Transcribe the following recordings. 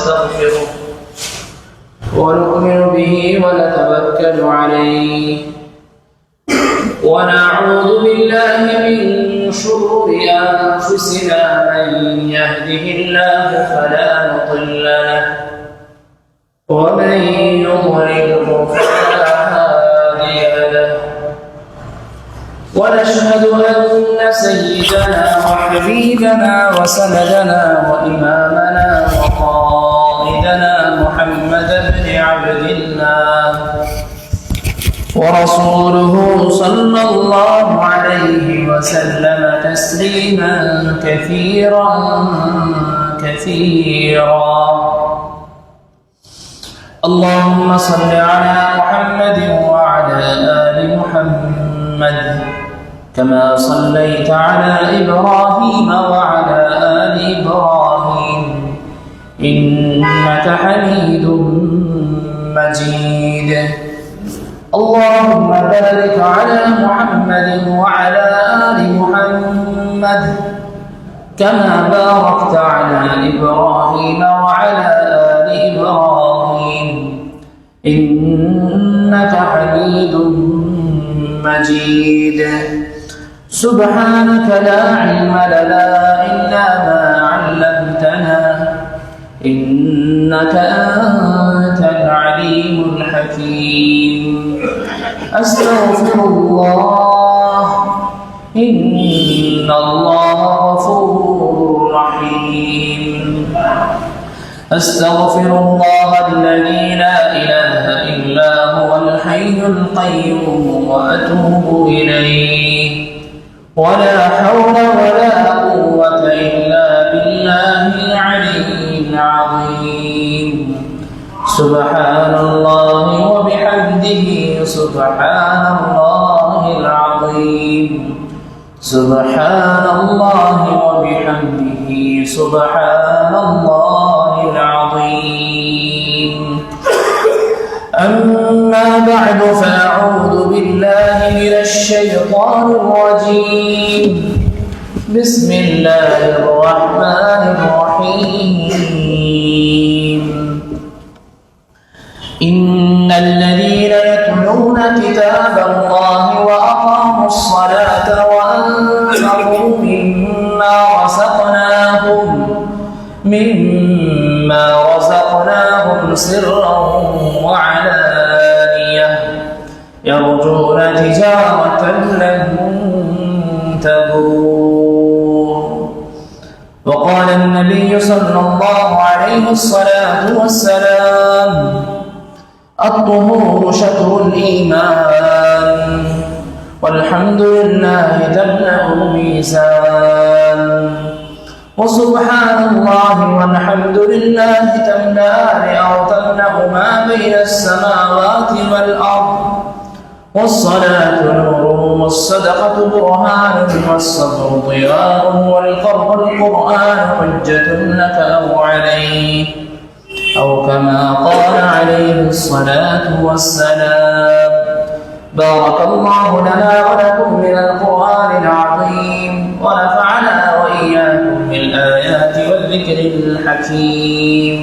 نستغفره ونؤمن به ونتوكل عليه ونعوذ بالله من شرور أنفسنا من يهده الله فلا مضل له ومن يضلله فلا هادي له ونشهد أن سيدنا وحبيبنا وسندنا وإمامنا وقائدنا محمد بن عبد الله ورسوله صلى الله عليه وسلم تسليما كثيرا كثيرا. اللهم صل على محمد وعلى آل محمد كما صليت على إبراهيم وعلى آل إبراهيم إنك حميد مجيد. اللهم بارك على محمد وعلى آل محمد كما باركت على إبراهيم وعلى آل إبراهيم إنك حميد مجيد. سبحانك لا علم لنا إلا ما علمتنا إنك أنت العليم الحكيم. أستغفر الله إن الله غفور رحيم. أستغفر الله الذي لا إله إلا هو الحي القيوم وأتوب إليه ولا حول ولا قوة إلا بالله العلي العظيم. سبحان الله وبحمده سبحان الله العظيم. سبحان الله وبحمده سبحان الله العظيم. أما بعد فأعوذ بالله من الشيطان الرجيم. بسم الله الرحمن الرحيم. إن الذين يتلون كتاب الله وأقاموا الصلاة وأنفقوا مما رزقناهم سرا وعلانية يرجون تجارة لن تبور. وقال النبي صلى الله عليه الصلاة والسلام الطهور شطر الإيمان والحمد لله تملأ الميزان. وسبحان الله والحمد لله تملأان أو تملأ ما بين السماوات والأرض. والصلاة نور والصدقة برهان والصبر ضياء والقرآن حجة لك أو عليك أو كما قال عليه الصلاة والسلام. بارك الله لنا ولكم من القرآن العظيم ونفعنا وإياكم بالآيات والذكر الحكيم.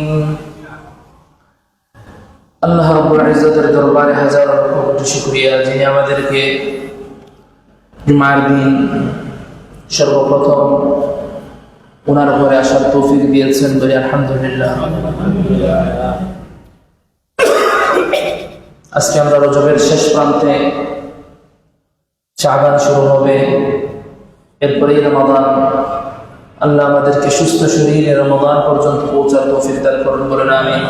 আল্লাহ রাব্বুল ইজ্জতের দরবারে হাজার কোটি শুকরিয়া যিনি আমাদেরকে জুমার দিন সর্বপ্রথম ওনার ঘরে আসার তৌফিক দিয়েছেন। বলি আলহামদুলিল্লাহ। আজকে আমরা রজবের শেষ প্রান্তে, শাবান শুরু হবে, এরপরেই রমাদান। আল্লাহ আমাদেরকে সুস্থ শরীরে রমাদান পর্যন্ত পৌঁছার তৌফিক দান করুন, বলেন আমিন।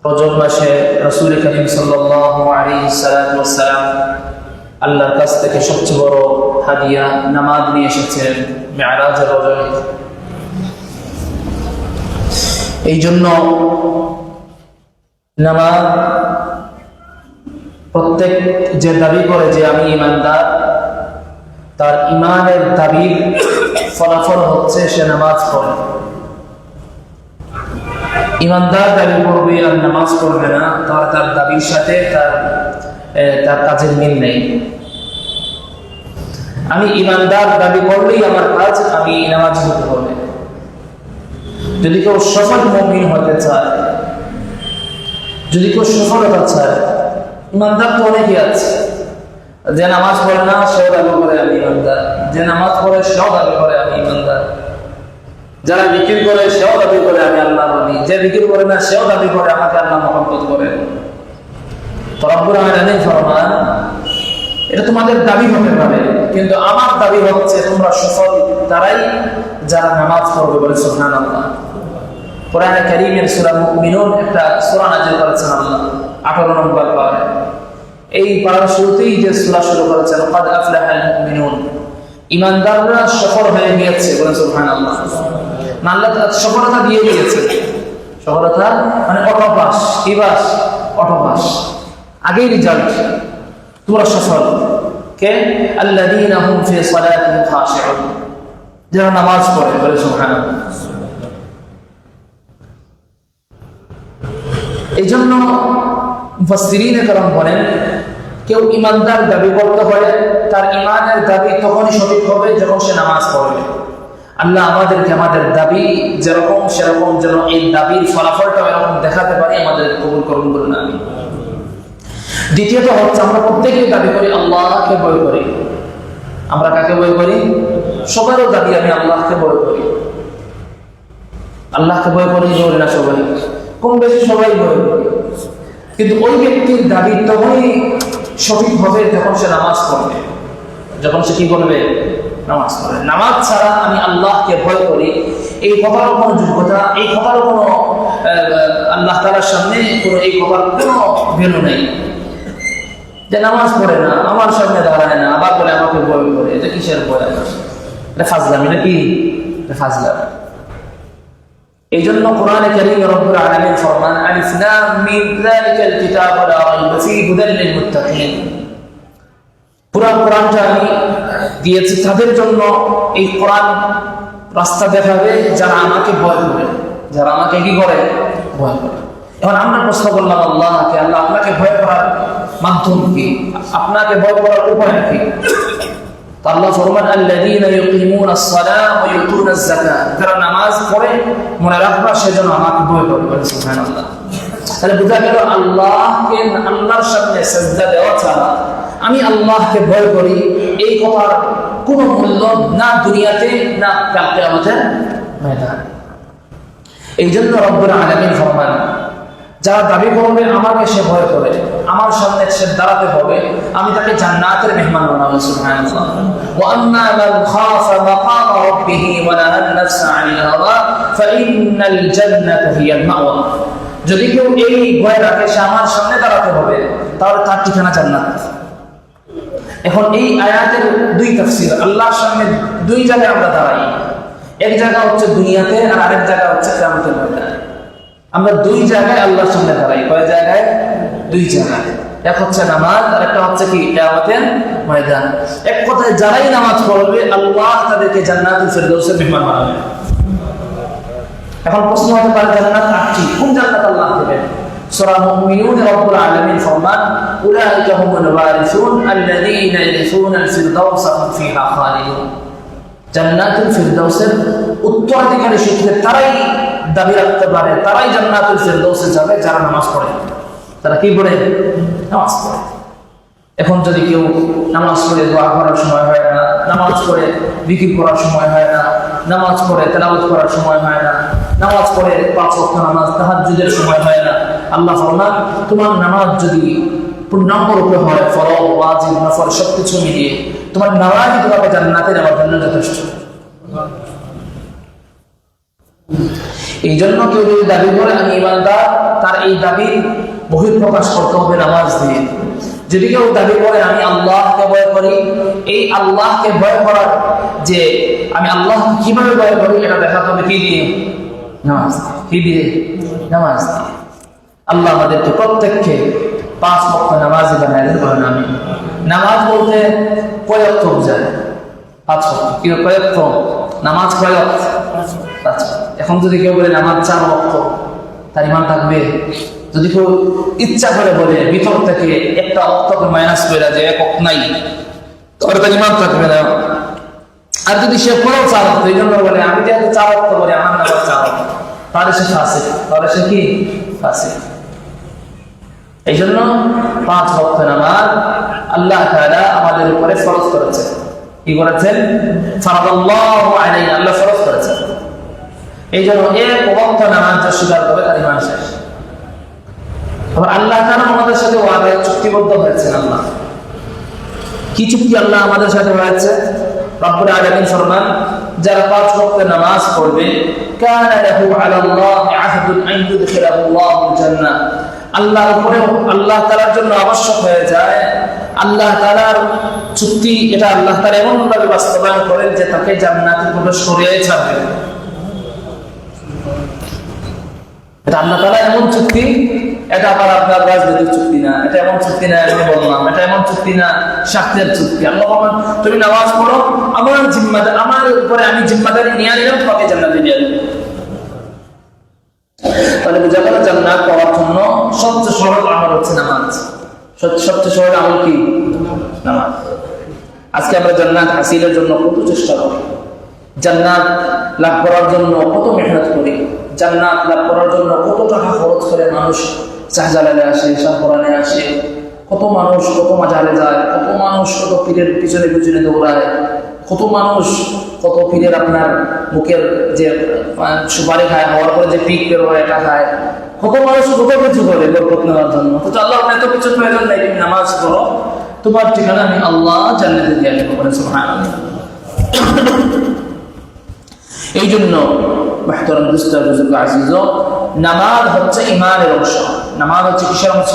রজব মাসে রাসূল করিম সাল্লাল্লাহু আলাইহি ওয়াসাল্লাম আল্লাহর কাছ থেকে সবচেয়ে বড় হাদিয়া নামাজ নিয়ে এসেছেন মেরাজের রজবে। এই জন্য নামাজ প্রত্যেক যে দাবি করে যে আমি ইমানদার, তার ইমানের দাবির ফলাফল হচ্ছে সে নামাজ পড়ে। ইমানদার দাবি করবে আর নামাজ পড়বে না, তার দাবির সাথে তার কাজের মিল নেই। আমি ইমানদার দাবি করলেই আমার কাজ আমি নামাজি হতে হবে, যদি কেউ সফল মুমিন হতে চায়, যদি কেউ সফলতা চায়, ইমানদার তো অনেকে আছে, যে নামাজ পড়ে না সেও দাবি করে আমি ইমানদার, যে নামাজ পড়ে সেও দাবি করে আমি ইমানদার, যারা বিক্রি করে সেও দাবি করে আমি আল্লাহ মানি, যে বিক্রি করে না সেও দাবি করে আমাকে আল্লাহ মহব্বত করে। তো রব্বুল আলামিন ফরমান, এটা তোমাদের দাবি হতে পারে, কিন্তু আমার দাবি হচ্ছে তোমরা সফল তারাই যারা নামাজ পড়বে বলে সুবহানাল্লাহ। কোরআনে কারীমের সূরা মুমিনুন একটা সূরা নাযিল করেছেন আল্লাহ 18 নম্বর পারা। এই পারার শুরুতেই যে সূরা শুরু করেছেন ক্বাদ আফলাহাল মুমিনুন, ঈমানদাররা সফল হয়ে গিয়েছে বলে সুবহানাল্লাহ। আল্লাহ তাআলা সফলতা দিয়ে দিয়েছেন। সফলতা মানে অটোপাস, কি বাস? অটোপাস, আগেই রেজাল্ট, তোমরা সফল। কে? আল্লাযীনা হুম ফি সালাতিহিম খাশিউন, যারা নামাজ পড়ে বলে সুবহানাল্লাহ। এই জন্য মুফাসসিরিনে কেরাম বলেন, কেউ ইমানদার দাবি করতে পারে, তার ইমানের দাবি তখনই সঠিক হবে যখন সে নামাজ পড়বে। আল্লাহ আমাদেরকে আমাদের দাবি যেরকম সেরকম যেন এই দাবির ফলাফলটা এরকম দেখাতে পারি, আমাদের কবুল করুন বলুন আমিন। দ্বিতীয়ত হচ্ছে আমরা প্রত্যেকেই দাবি করি আল্লাহকে ভয় করি। আমরা কাকে ভয় করি? সবারও দাবি আমি আল্লাহকে ভয় করি। আল্লাহকে ভয় করি বলি না সবাই, কম বেশি সবাই ভয় করি, কিন্তু ওই ব্যক্তির দাবি তখনই সঠিক হবে যখন সে নামাজ পড়বে। যখন সে কি করবে? নামাজ পড়বে। নামাজ ছাড়া আমি আল্লাহকে ভয় করি, এই কথারও কোনো যোগ্যতা, এই কথারও কোনো আল্লাহ তাআলার সামনে কোনো এই কথার কোনো ভ্যালু নেই। যে নামাজ পড়ে না, আমার সামনে দাঁড়ায় না, আবার বলে আমাকে ভয় করে, এটা কিসের ভয়? এটা ফাজলামি নাকি? এটা ফাজলামি। এই জন্য কোরআনে কারীমে রব্বুল আলামিন ফরমান, আলিফ লাম মিম যালিকাল কিতাবু লা রাইবা ফীহি হুদাল লিল মুত্তাকিন। পুরো কোরআনটা আমি দিয়েছি তাদের জন্য, এই কোরআন রাস্তা দেখাবে যারা আমাকে ভয় করে, যারা আমাকে কি করে? ভয় করে। এখন আমরা প্রশ্ন করলাম আল্লাহকে, আল্লাহ আপনাকে ভয় করার মাধ্যম কি? আপনাকে ভয় করার উপায় কি? আল্লাহ ফরমান, আল্লাযীনা ইউকিমুনাস সালাহ ওয়া ইউতুনাজ যাকাত, যারা নামাজ পড়ে মনে রাখবা সেজন্য আমাকে ভয় করে। সুবহানাল্লাহ। তাহলে বোঝা গেল আল্লাহকে, আল্লাহর সামনে সিজদা দেওয়া ছাড়া আমি আল্লাহকে ভয় করি, এই কথার কোনো মূল্য না দুনিয়াতে না কাল কিয়ামতের ময়দানে। এই জন্য রব্বুল আলামিন ফরমান, যারা দাবি করবে আমাকে সে ভয় করে, আমার সামনে সে দাঁড়াতে হবে, আমি তাকে জান্নাতের মেহমান বানাবো। সুবহানাল্লাহ। ওয়া আম্মা মান খাফা মাকামা রাব্বিহি ওয়া নাহান নাফসা আনিল হাওয়া ফাইন্নাল জান্নাতা হিয়াল মাওয়া। যদি কেউ এই ভয় রাখে সে আমার সামনে দাঁড়াতে হবে, তাহলে তার ঠিকানা জান্নাত। এখন এই আয়াতের দুই তাফসীর, আল্লাহর সামনে দুই জায়গায় আমরা দাঁড়াই, এক জায়গা হচ্ছে দুনিয়াতে আর আরেক জায়গা হচ্ছে কিয়ামতের ময়দানে। আমরা দুই জায়গায় আল্লাহর সামনে দাঁড়াই। কয় জায়গায়? দুই জায়গায়। এক হচ্ছে নামাজ আর একটা হচ্ছে কি? কিয়ামতের ময়দান। এক কথায় যারাই নামাজ পড়বে আল্লাহ তাদেরকে জান্নাতুল ফিরদাউসের মেহমান বানাবে। এখন প্রশ্ন হতে পারে জান্নাত আটটি, কোন জান্নাত আল্লাহ দেবেন? সূরা মুমিনুন রব্বুল আলামিন ফরমান, উলাইকা হুমুল ওয়ারিসুন আল্লাযীনা ইয়ারিসুনাল ফিরদাউসা হুম ফিহা খালিদুন। জান্নাতুল ফিরদাউসের উত্তরাধিকারী সূত্রে তারাই দাবি রাখতে পারে, তারাই জান্নাতুল ফিরদাউসে যাবে যারা নামাজ পড়ে। তারা কি পড়ে? নামাজ পড়ে। এখন যদি কেউ নামাজ পড়ে দোয়া করার সময় হয় না, নামাজ পড়ে জিকির করার সময় হয় না, নামাজ পড়ে তেলাওয়াত করার সময় হয় না, নামাজ পড়ে 5 ওয়াক্ত নামাজ তাহাজ্জুদের সময় হয় না, আল্লাহ ফরমান তোমার নামাজ যদি পূর্ণাঙ্গ রূপে হয়, ফরজ ওয়াজিব নফল সবকিছু মিলিয়ে তোমার নামাজই তোমাকে জান্নাতে নেওয়ার জন্য যথেষ্ট। এই জন্য কেউ যদি দাবি করে আমি ইমানদার, তার এই দাবি বহিঃপ্রকাশ করতে হবে নামাজ দিয়ে। যদি কেউ দাবি করে আমি আল্লাহকে ভয় করি, এই আল্লাহকে ভয় করার যে আমি আল্লাহকে কিভাবে ভয় করি এটা দেখাতে হবে কি দিয়ে? নামাজ। কি দিয়ে? নামাজ দিয়ে। আল্লাহ আমাদেরকে প্রত্যেককে 5 ওয়াক্ত নামাজি বানায় দেন বলেন আমিন। নামাজ বলতে কয় ওয়াক্ত বোঝায়? 5 ওয়াক্ত। কি কয় ওয়াক্ত? নামাজ কয় ওয়াক্ত? 5। এখন যদি কেউ বলে নামাজ 4 ওয়াক্ত, তার ঈমান থাকবে? যদি কেউ ইচ্ছা করে বলে ভিতর থেকে একটা ওয়াক্তকে মাইনাস করে যে এক ওয়াক্ত নাই, তাহলে তার ঈমান থাকবে না। আর যদি সে পড়েও 4 ওয়াক্ত, এই জন্য বলে আমি যেহেতু 4 ওয়াক্ত বলি আমার নামাজ 4 ওয়াক্ত, তাহলে সে ফাসিক, তাহলে সে কি ফাসিক। এই জন্য 5 ওয়াক্ত নামাজ আল্লাহ তাআলা আমাদের উপরে ফরজ করেছেন। কি করেছেন? ফারাদাল্লাহু আলাইনা, আল্লাহ ফরজ করেছেন। এই জন্য 1 ওয়াক্ত নামাজ স্বীকার করে তার ঈমান শেষ। আবার আল্লাহ তাআলা আমাদের সাথে ওয়াদা চুক্তিবদ্ধ হয়েছেন। আল্লাহ কি চুক্তি আল্লাহ আমাদের সাথে হয়েছে? রব্বুল আলামিন ফরমান, যারা 5 ওয়াক্ত নামাজ পড়বে কানা লাহু আলাল্লাহি আহদুন আন ইউদখিলাহু আল্লাহুল জান্নাহ, আল্লাহর উপরে আল্লাহ তাআলার জন্য আবশ্যক হয়ে যায়, আল্লাহ তাআলার চুক্তি, এটা আল্লাহ তাআলা এমন ভাবে বাস্তবায়ন করেন যে তাকে জান্নাতে প্রবেশ করিয়ে ছাড়বেন। এটা আল্লাহ তাআলা এমন চুক্তি, এটা আবার আপনার রাজনৈতিক চুক্তি না, এটা এমন চুক্তি না আমি বললাম, এটা এমন চুক্তি না স্বার্থের চুক্তি। আল্লাহ বলেন তুমি নামাজ পড়ো, আমার জিম্মাদারি, আমার উপরে আমি জিম্মাদারি নিয়ে নিলাম, তোমাকে জান্নাতে নিয়ে যাবো। তাহলে বোঝা গেল জান্নাত পাওয়ার জন্য সবচেয়ে সহজ আমল হচ্ছে নামাজ। সবচেয়ে সহজ আমল কি? নামাজ। আজকে আমরা জান্নাত হাসিলের জন্য কত চেষ্টা করি, জান্নাত লাভ করার জন্য কত মেহনত করি, জান্নাত লাভ করার জন্য কত টাকা খরচ করে মানুষ শাহজালালে আসে, শাহপুরানে আসে, কত মানুষ কত মাজারে যায়, কত মানুষ কত পীরের পিছনে পিছনে দৌড়ায়, কত মানুষ কত পীরের আপনার মুখের যে সুপারি খায়, হওয়ার পরে যে পিক বের হয় এটা খায়, কত মানুষ কত কিছু করে বরকত নেওয়ার জন্য। তো আল্লাহ এত কিছু প্রয়োজন নেই, তুমি নামাজ পড়ো, তোমার ঠিকানা আমি আল্লাহ জান্নাতে দিয়ে আসবো। সুবহানাল্লাহ। এই জন্য মুহতারাম দোস্ত বুজুর্গ আজিজ, নামাজ হচ্ছে ঈমানের অংশ। নামাজ হচ্ছে কিসের অংশ?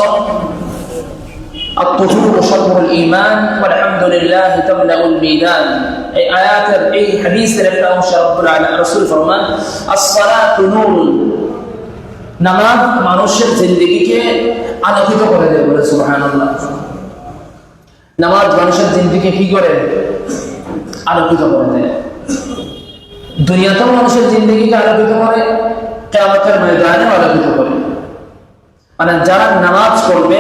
الطهور شطر الإيمان والحمد لله تملأ الميدان। এই আয়াতের এই হাদিসের একটা অংশ রব্বুল আলামিন রাসূল ফরমান as-সালাতু নূর, নামাজ মানুষের জিন্দেগিকে আলোকিত করে দেয়। বলে সুবহানাল্লাহ। নামাজ মানুষের জিন্দেগিকে কি করে? আলোকিত করে দেয়। দুনিয়াতেও মানুষের জিন্দেগিকে আলোকিত করে, কিয়ামতের ময়দানেও আলোকিত করে। মানে যারা নামাজ পড়বে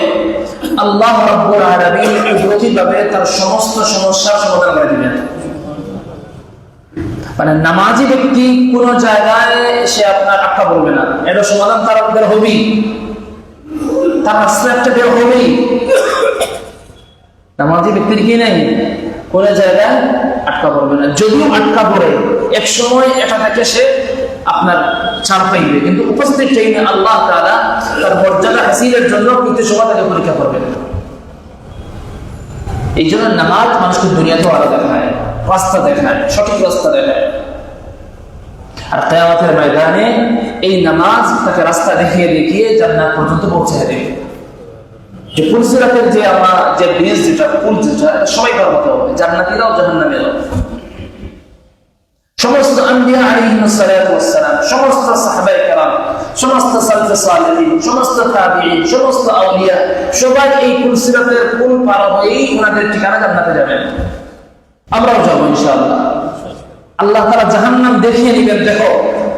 আল্লাহ রাব্বুল আলামিন কুদরতিভাবে তার সমস্ত সমস্যার সমাধান করে দিবেন। মানে নামাজি ব্যক্তি কোন জায়গায় সে আপনার আটকা পড়বে না, এর সমাধান তার বের হবেই, তার রাস্তা একটা বের হবেই। নামাজি ব্যক্তির কি নেই, কোন জায়গায় আটকা পড়বে না। যদিও আটকা পড়ে এক সময় এটা থেকে সে আপনার ছাড় পাইবে, কিন্তু উপস্থিত টাইমে আল্লাহ তাআলা তার মর্যাদা হাসিলের জন্য কিছু সময় তাকে পরীক্ষা করবেন। এই জন্য নামাজ মানুষকে দুনিয়াতেও আলো দেখায়, রাস্তা দেখায়, সঠিক রাস্তা দেখায়। আর কিয়ামতের ময়দানে এই নামাজ তাকে রাস্তা দেখিয়ে দেখিয়ে জান্নাত পর্যন্ত পৌঁছে দেবে। যে পুলসিরাতের যে আমরা যে ব্রিজ, যেটা পুল, যেটা সবাই পার হতে হবে, জান্নাতীরাও জাহান্নামীরাও। সমস্ত আম্বিয়া আলাইহিস সালাতু ওয়াস সালাম, সমস্ত সাহাবায়ে কেরাম, সমস্ত সালফে সালেহিন, সমস্ত তাবিঈন, সমস্ত আউলিয়া সবাই এই পুলসিরাতের পুল পার হয়েই ওনাদের ঠিকানা জান্নাতে যাবেন। আমরাও যাব ইনশাআল্লাহ। আল্লাহ তাআলা জাহান্নাম দেখিয়ে দিবেন, দেখো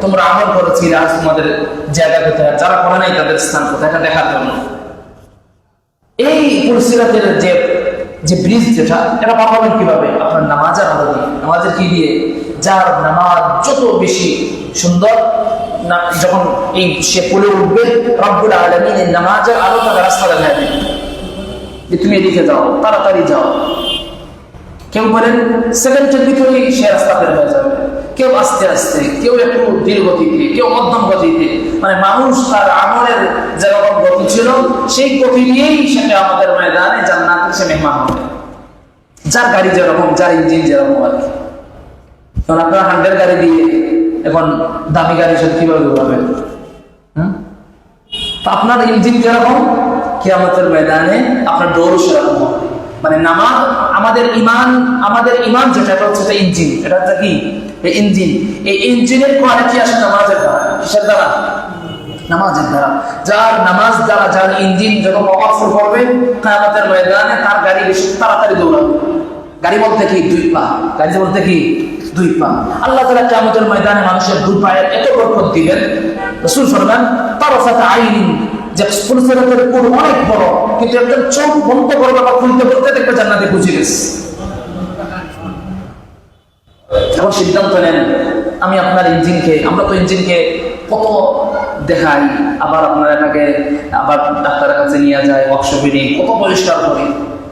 তোমরা আমল করেছিলে, আজ তোমাদের জায়গা কোথায়, যারা করে নাই তাদের স্থান কোথায়, এটা দেখার জন্য। এই পুলসিরাতের যে ব্রিজ, যেটা এটা পার হবেন কিভাবে? আপনার নামাজের আলো দিয়ে। নামাজের কি দিয়ে? যার নামাজ যত বেশি সুন্দর, যখন এই সে পুলে উঠবে, রব্বুল আলামিন এই নামাজের আলো তাকে রাস্তা দেখায় দেবে যে তুমি এদিকে যাও, তাড়াতাড়ি যাও। কেউ বলেন সেকেন্ডের ভিতরেই সে রাস্তা বের হয়ে যাবে, কেউ আস্তে আস্তে, কেউ একটু ধীর গতিতে, কেউ মধ্যম গতিতে। মানে মানুষ তার আমলের যেরকম গতি ছিল সেই গতি নিয়েই সেটা আমাদের ময়দানে জান্নাতে সে মেহমান হবে। যার গাড়ি যেরকম, যার ইঞ্জিন যেরকম আর কি। কারণ আপনার হান্ডের গাড়ি দিয়ে এখন দামি গাড়ি সাথে কিভাবে ঘোরাবেন? তো আপনার ইঞ্জিন যেরকম, কিয়ামতের ময়দানে আপনার দৌড় সেরকম হবে। মানে নামাজ আমাদের ইমান যেটা হচ্ছে ইঞ্জিন, এটা হচ্ছে কি ইঞ্জিন। এই ইঞ্জিনের কোয়ালিটি আসে নামাজের দ্বারা। কিসের দ্বারা? নামাজের দ্বারা। যার নামাজ দ্বারা যার ইঞ্জিন যত পাওয়ারফুল করবে, কিয়ামতের ময়দানে তার গাড়ি বেশি তাড়াতাড়ি দৌড়াবে। গাড়ি বলতে কি? 2 পা। গাড়ি বলতে কি? 2 পা। আল্লাহ তাআলা কিয়ামতের ময়দানে মানুষের 2 পায়ের এত বরকত দিবেন। রাসূল ফরমান তারাফাত আইনিন, যে পুলসিরাতের পুল অনেক বড়, কিন্তু একদম চোখ বন্ধ করবে বা খুলতে বলতে দেখবে জান্নাতে পৌঁছে গেছে। এখন সিদ্ধান্ত নেন, আমি আপনার ইঞ্জিনকে, আমরা তো ইঞ্জিনকে কত দেখাই, আবার আপনার এটাকে আবার ডাক্তারের কাছে নিয়ে যায়, ওয়ার্কশপে কত পরিষ্কার করি।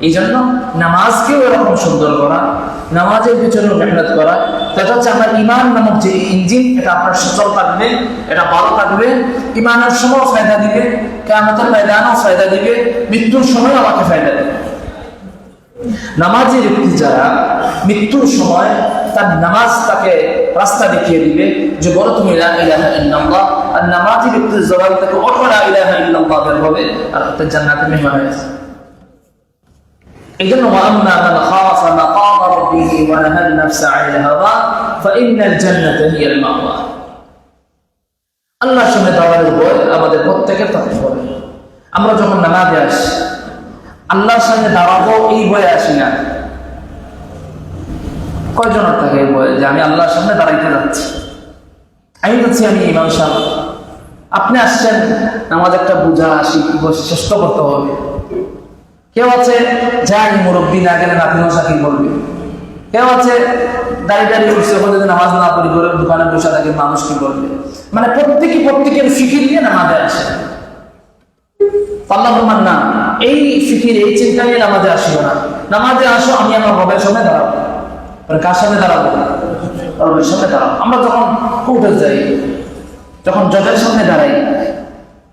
এই জন্য নামাজকেও এরকম সুন্দর করা, নামাজের পিছনে মেহনত করা, সেটা হচ্ছে আমার ইমান নামক যে ইঞ্জিন, এটা আপনার সচল থাকবে, এটা ভালো থাকবে, ইমানের সময় ফায়দা দিবে, কিয়ামতের ময়দানেও ফায়দা দিবে, মৃত্যুর সময় আমাকে ফায়দা দেবে। নামাজের ব্যক্তি যারা মৃত্যুর সময় তার নামাজ তাকে রাস্তা দেখিয়ে দিবে যে বলো তুমি লা ইলাহা ইল্লাল্লাহ, আর নামাজি ব্যক্তির জবান থেকে অটো লা ইলাহা ইল্লাল্লাহ বের হবে, আর তার জান্নাতে মেহমান হয়েছে। এই জন্য ওয়াম্মা মান খাফা মাকাম রাব্বিহি ওয়া নাহান নাফসা আনিল হাওয়া ফাইন্নাল জান্নাতা হিয়াল মাওয়া। আল্লাহর সামনে দাঁড়ানোর ভয় আমাদের প্রত্যেকের থাকে। আমরা যখন নামাজে আসি, আল্লাহর সামনে দাঁড়াবো এই ভয়ে আসি না। কয়জনের থাকে এই ভয় যে আমি আল্লাহর সামনে দাঁড়াইতে যাচ্ছি, আমি বলছি আমি ইমাম সাহেব, আপনি আসছেন নামাজ একটা বুঝা আসি চেষ্টা করতে হবে। কেউ আছে যাই মুরব্বী না গেলে নাতি মশাকি বলবে, কেউ আছে দাঁড়িয়ে উঠছে যদি নামাজ না পড়ি করে দোকানে বসে থাকে মানুষ কি বলবে। মানে প্রত্যেকের ফিকির নিয়ে নামাজে আসে। আল্লাহ বলবেন না, এই ফিকির এই চিন্তা নিয়ে নামাজে আসিও না, নামাজে আসো আমি আমার রবের সামনে দাঁড়াবো। কার সামনে দাঁড়াবো? রবের সামনে দাঁড়াবো। আমরা যখন কোর্টে যাই, যখন জজের সামনে দাঁড়াই,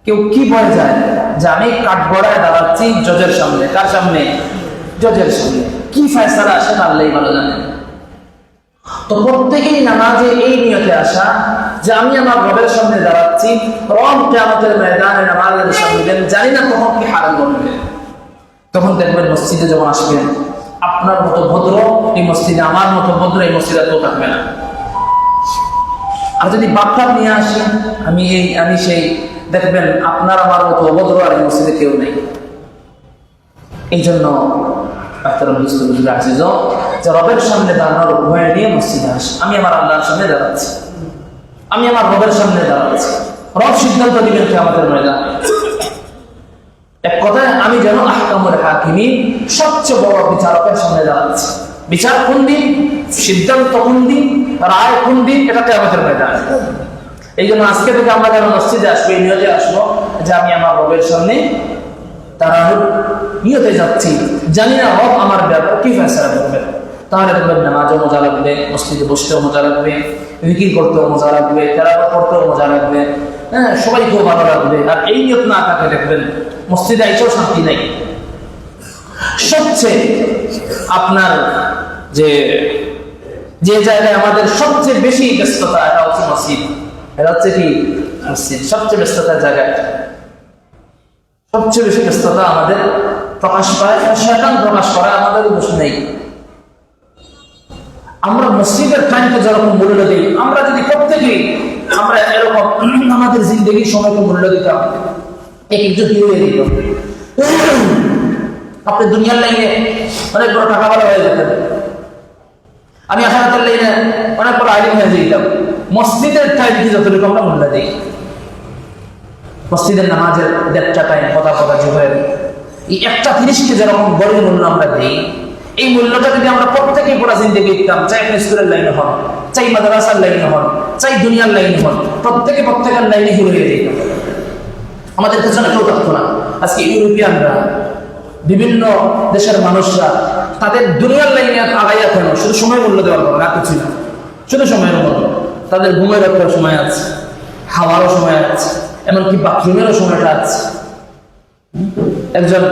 কেউ কি বলে যায় যে আমি কাঠগড়ায় দাঁড়াচ্ছি জজের সামনে। কার সামনে? জজের সামনে। কি ফয়সালা আসে আল্লাহই ভালো জানেন। তো প্রত্যেকেই নামাজে এই নিয়তে আসা যে আমি আমার রবের সামনে দাঁড়াচ্ছি, রব কিয়ামতের ময়দানে নামাজের সামনে দেন, জানি না তখন কি হারাম করবে। তখন দেখবেন মসজিদে যখন আসবেন, আপনার মতো ভদ্র এই মসজিদে, আমার মতো ভদ্র এই মসজিদে তো থাকবে না। আর যদি বাপ্পা নিয়ে আসি আমি সেই, দেখবেন আপনার আমার মতো অভদ্র আর এই মসজিদে কেউ নেই। এই জন্য যে রবের সামনে দাঁড়ানোর ভয় নিয়ে মসজিদে আসে। আমি আমার আল্লাহর সামনে দাঁড়াচ্ছি, আমি আমার রবের সামনে দাঁড়াচ্ছি, রব সিদ্ধান্ত দিবেন কিয়ামতের ময়দানে। এক কথায় আমি যেন আহকামুল হাকিমিন, সবচেয়ে বড় বিচারকের সামনে দাঁড়াচ্ছি। বিচার কোন দিন, সিদ্ধান্ত কোন দিন, রায় কোন দিন, এটা কিয়ামতের ময়দানে। এই জন্য আজকে থেকে আমরা যেন মসজিদে আসবো এই নিয়তে আসবো যে আমি আমার রবের সামনে দাঁড়ানোর নিয়তে যাচ্ছি, জানি না রব আমার ব্যাপারে কি ফয়সালা করবে। তাহলে দেখবেন নামাজও মজা লাগবে, মসজিদে বসতেও মজা লাগবে, জিকির করতেও মজা লাগবে, তেলাওয়াত করতেও মজা লাগবে, হ্যাঁ সবাইকেও ভালো লাগবে। আর এই নিয়ত না থাকে দেখবেন মসজিদে আইসেও শান্তি নাই। সবচেয়ে আপনার যে জায়গায় আমাদের সবচেয়ে বেশি ব্যস্ততা, এটা হচ্ছে মসজিদ। এটা হচ্ছে কি? মসজিদ সবচেয়ে ব্যস্ততার জায়গা, সবচেয়ে বেশি ব্যস্ততা আমাদের প্রকাশ পায়, শয়তান প্রকাশ করা আমাদের দোষ নেই। আমরা মসজিদের টাইমকে যেরকম মূল্য দিই, আমরা যদি প্রত্যেকেই আমরা এরকম আমাদের জিন্দগির সময়কে মূল্য দিতাম, একজন হিরো দিত, আপনি দুনিয়ার লাইনে অনেক বড় টাকাওয়ালা হয়ে যেতেন, আমি আখিরাতের লাইনে অনেক বড় আলিম হয়ে যেতাম। মসজিদের টাইমকে যতটুকু আমরা মূল্য দিই, মসজিদের নামাজের 1.5টা টাইম কথা জোহরের, এই 1:30কে যেরকম গরিব মূল্য আমরা দিই, এই মূল্যটা যদি আমরা প্রত্যেকেই পুরা জিন্দগি দিতাম, চাই আপনি স্কুলের লাইনে হন, চাই মাদ্রাসার লাইনে হন, চাই দুনিয়ার লাইনে হন, প্রত্যেকের লাইনে হিরো হয়ে দিতাম। আমাদের পেছনে কেউ থাকতো না। আজকে ইউরোপিয়ানরা, বিভিন্ন দেশের মানুষরা তাদের দুনিয়ার লাইনে আগাইয়া কেন? শুধু সময় মূল্য দেওয়ার পর, আর কিছু না, শুধু সময়ের মূল্য। তাদের ঘুমের একটা সময় আছে, খাওয়ারও সময় আছে, এমনকি বাথরুমেরও সময়টা আছে। একজন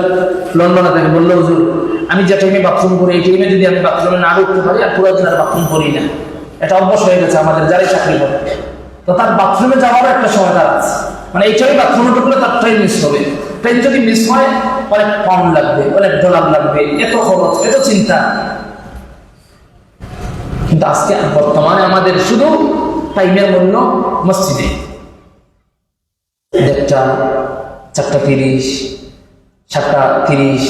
লন্ডনে থেকে বললো, হুজুর আমি যে টাইমে বাথরুম করি, এই টাইমে যদি আমি বাথরুমে না ঢুকতে পারি আর পুরো দিন আর বাথরুম করি না, এটা অভ্যাস হয়ে গেছে আমাদের যারাই চাকরি করে। তো তার বাথরুমে যাওয়ারও একটা সময় তার আছে, মানে এই টাইমে বাথরুমে ঢুকলে তার ট্রেন মিস হবে। ট্রেন যদি মিস হয় অনেক কম লাগবে, অনেক ডলার লাগবে, এত খরচ, এত চিন্তা। কিন্তু আজকে বর্তমানে আমাদের শুধু টাইমের মূল্য মসজিদে 1:30, 4:30, 7:30,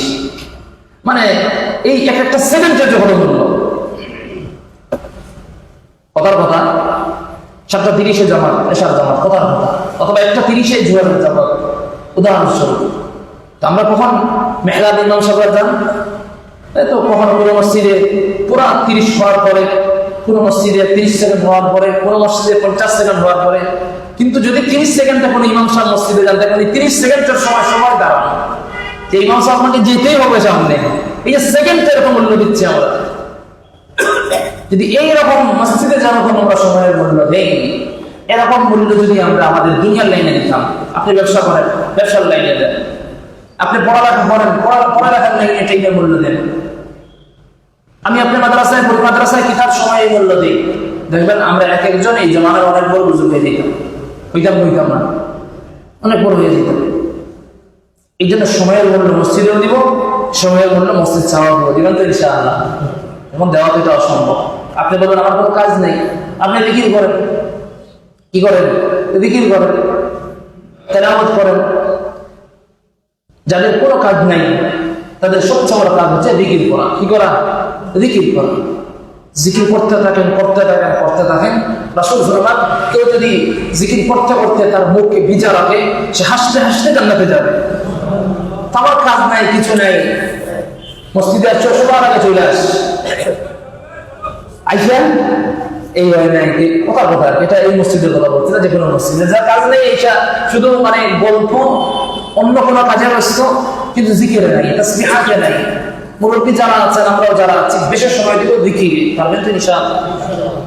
মানে এই একটা সেকেন্ডের যখন মূল্য। কথার কথা 7:30 জামাত, এশার জামাত, কথার কথা, অথবা 1:30 জোহরের জামাত, উদাহরণস্বরূপ। তো আমরা কখন মেহরাব ইমাম সাহেব যান, তো কখনো কোনো মসজিদে পুরা 30 হওয়ার পরে, কোনো মসজিদে 30 সেকেন্ড হওয়ার পরে, কোনো মসজিদে 50 সেকেন্ড হওয়ার পরে। কিন্তু কিন্তু যদি 30 সেকেন্ডে কোনো ইমাম সাহেব মসজিদে যান, দেখেন 30 সেকেন্ডের সময় সবাই দাঁড়ানো, যে ইমাম সাহেব আপনাকে যেতেই হবে সামনে, এই যে সেকেন্ডটা এরকম মূল্য দিচ্ছে আমরা। যদি এইরকম মসজিদে যেরকম আমরা সময়ের মূল্য দেই, এরকম মূল্য যদি আমরা আমাদের দুনিয়ার লাইনে দিতাম, আপনি ব্যবসা করেন, ব্যবসার লাইনে দেন, আপনি পড়ালেখা করেন, পড়ালেখার লাইনে এটাই মূল্য দেন, আমি আপনি মাদ্রাসায় পড়ি, মাদ্রাসায় কিতাব সময় মূল্য দিই, দেখবেন আমরা এক একজন এই জমানার অনেক বড় বুজুর্গ হয়ে যেতাম, হইতাম না, অনেক বড় হয়ে যেতাম। এই জন্য সময়ের মূল্য মসজিদেও দিব, সময়ের মূল্য মসজিদ চাওয়া দিব, দিবেন তো ইনশাআল্লাহ। এখন দেওয়া তো এটা অসম্ভব। আপনি বলবেন আমার কোনো কাজ নেই, আপনি জিকির করেন, কি করেন? জিকির করেন, তেলাওয়াত করেন। যাদের কোনো কাজ নাই তাদের সবচেয়ে বড় কাজ হচ্ছে জিকির করা। কি করা? জিকির করা। জিকির করতে থাকেন, করতে থাকেন, করতে থাকেন। রাসূল ফরমান, কেউ যদি জিকির করতে করতে তার মুখকে ভিজা রাখে, সে হাসতে হাসতে জান্নাতে যাবে। আমার কাজ নাই, কিছু নাই, মসজিদে আসছে সবার আগে চলে আস আইসেন, এই হয় না, কথা এটা এই মসজিদের কথা বলছে না, যে কোনো মসজিদে যার কাজ নেই, এইটা শুধু মানে গল্প, অন্য কোনো কাজে ব্যস্ত, কিন্তু জিকিরে নাই, তাসবিহাতে নাই। মুরব্বী যারা আছেন, আমরাও যারা আছি, বেশি সময় দিব জিকিরে, পারবেন তো ইনশাআল্লাহ।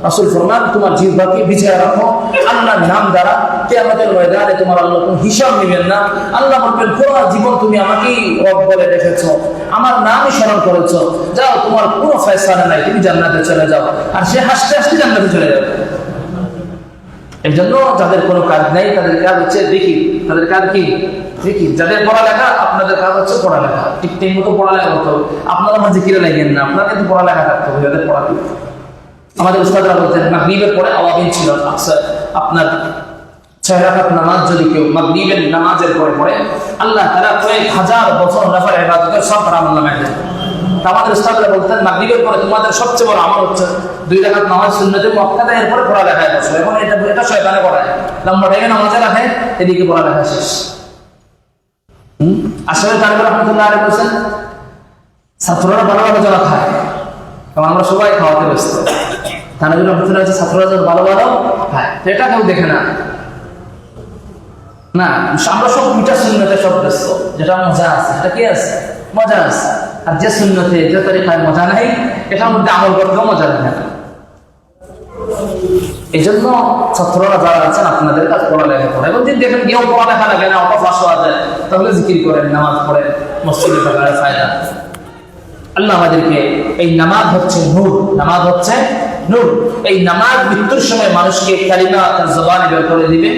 রাসূল ফরমান, তোমার জিহ্বাকে বিছায়া রাখো আল্লাহর নাম দ্বারা, কিয়ামতের ময়দানে তোমার আল্লাহ কোনো হিসাব নেবেন না। আল্লাহ বলবেন, পুরো জীবন তুমি আমাকেই রব বলে রেখেছো, আমার নামই স্মরণ করেছো, যাও তোমার কোনো ফয়সালা নাই, তুমি জান্নাতে চলে যাও। আর সে হাসতে হাসতে জান্নাতে চলে যাবে। এই জন্য যাদের কোনো কাজ নাই তাদের কাজ হচ্ছে জিকির, তাদের কাজ কি? জিকির। যাদের পড়ালেখা, আপনাদের কাজ হচ্ছে পড়ালেখা, ঠিক ঠিক মতো পড়ালেখা করতে হবে। আপনারা আমার জিকিরে লাগেন না, আপনারা কিন্তু পড়ালেখা করতে হবে। যাদের পড়ালেখা, আমাদের উস্তাদরা বলতেন মাগরিবের পরে আওয়াবিন ছিল, আপনার 6 রাকাত নামাজ যদি কেউ মাগরিবের নামাজের পরে পড়ে, আল্লাহ তাআলা কয়েক হাজার বছর নফল ইবাদতের সব আমলনামায় দেন। আমাদের উস্তাদরা বলতেন মাগরিবের পরে তোমাদের সবচেয়ে বড় আমল হচ্ছে 2 রাকাত নামাজ সুন্নতে মুআক্কাদা, এরপরে পড়ালেখায় বসো। এখন এটা শয়তানে করায়, লম্বা টাইমে নামাজে রাখে, এদিকে পড়ালেখা শেষ। আসলে তানভীর রাহমাতুল্লাহ আলাইহি বলেন, ছাত্ররা ভালো ভালো যারা খায়, কারণ আমরা সবাই খাওয়াতে ব্যস্ত। তানভীর রাহমাতুল্লাহ বলেন, ছাত্ররা যারা ভালো ভালো খায়, এটা কেউ দেখে না। না, আমরা সব মিঠা সুন্নতে সব ব্যস্ত, যেটা মজা আছে, এটা কি আছে? মজা আছে। আর যে সুন্নতে, যে তরিকায় মজা নাই, এটার মধ্যে আমল করতেও মজা নেই। এই জন্য ছাত্ররা যারা আছেন, আপনাদের কাজ পড়ালেখা করে, এবং যদি দেখেন কেউ পড়ালেখা লাগে না, অটো পাস হওয়া যায়, তাহলে জিকির করেন, নামাজ পড়েন, মসজিদে থাকার ফায়দা। আল্লাহ আমাদেরকে, এই নামাজ হচ্ছে নূর, নামাজ হচ্ছে নূর। এই নামাজ মৃত্যুর সময় মানুষকে কালিমা তার জবানে বের করে দিবে।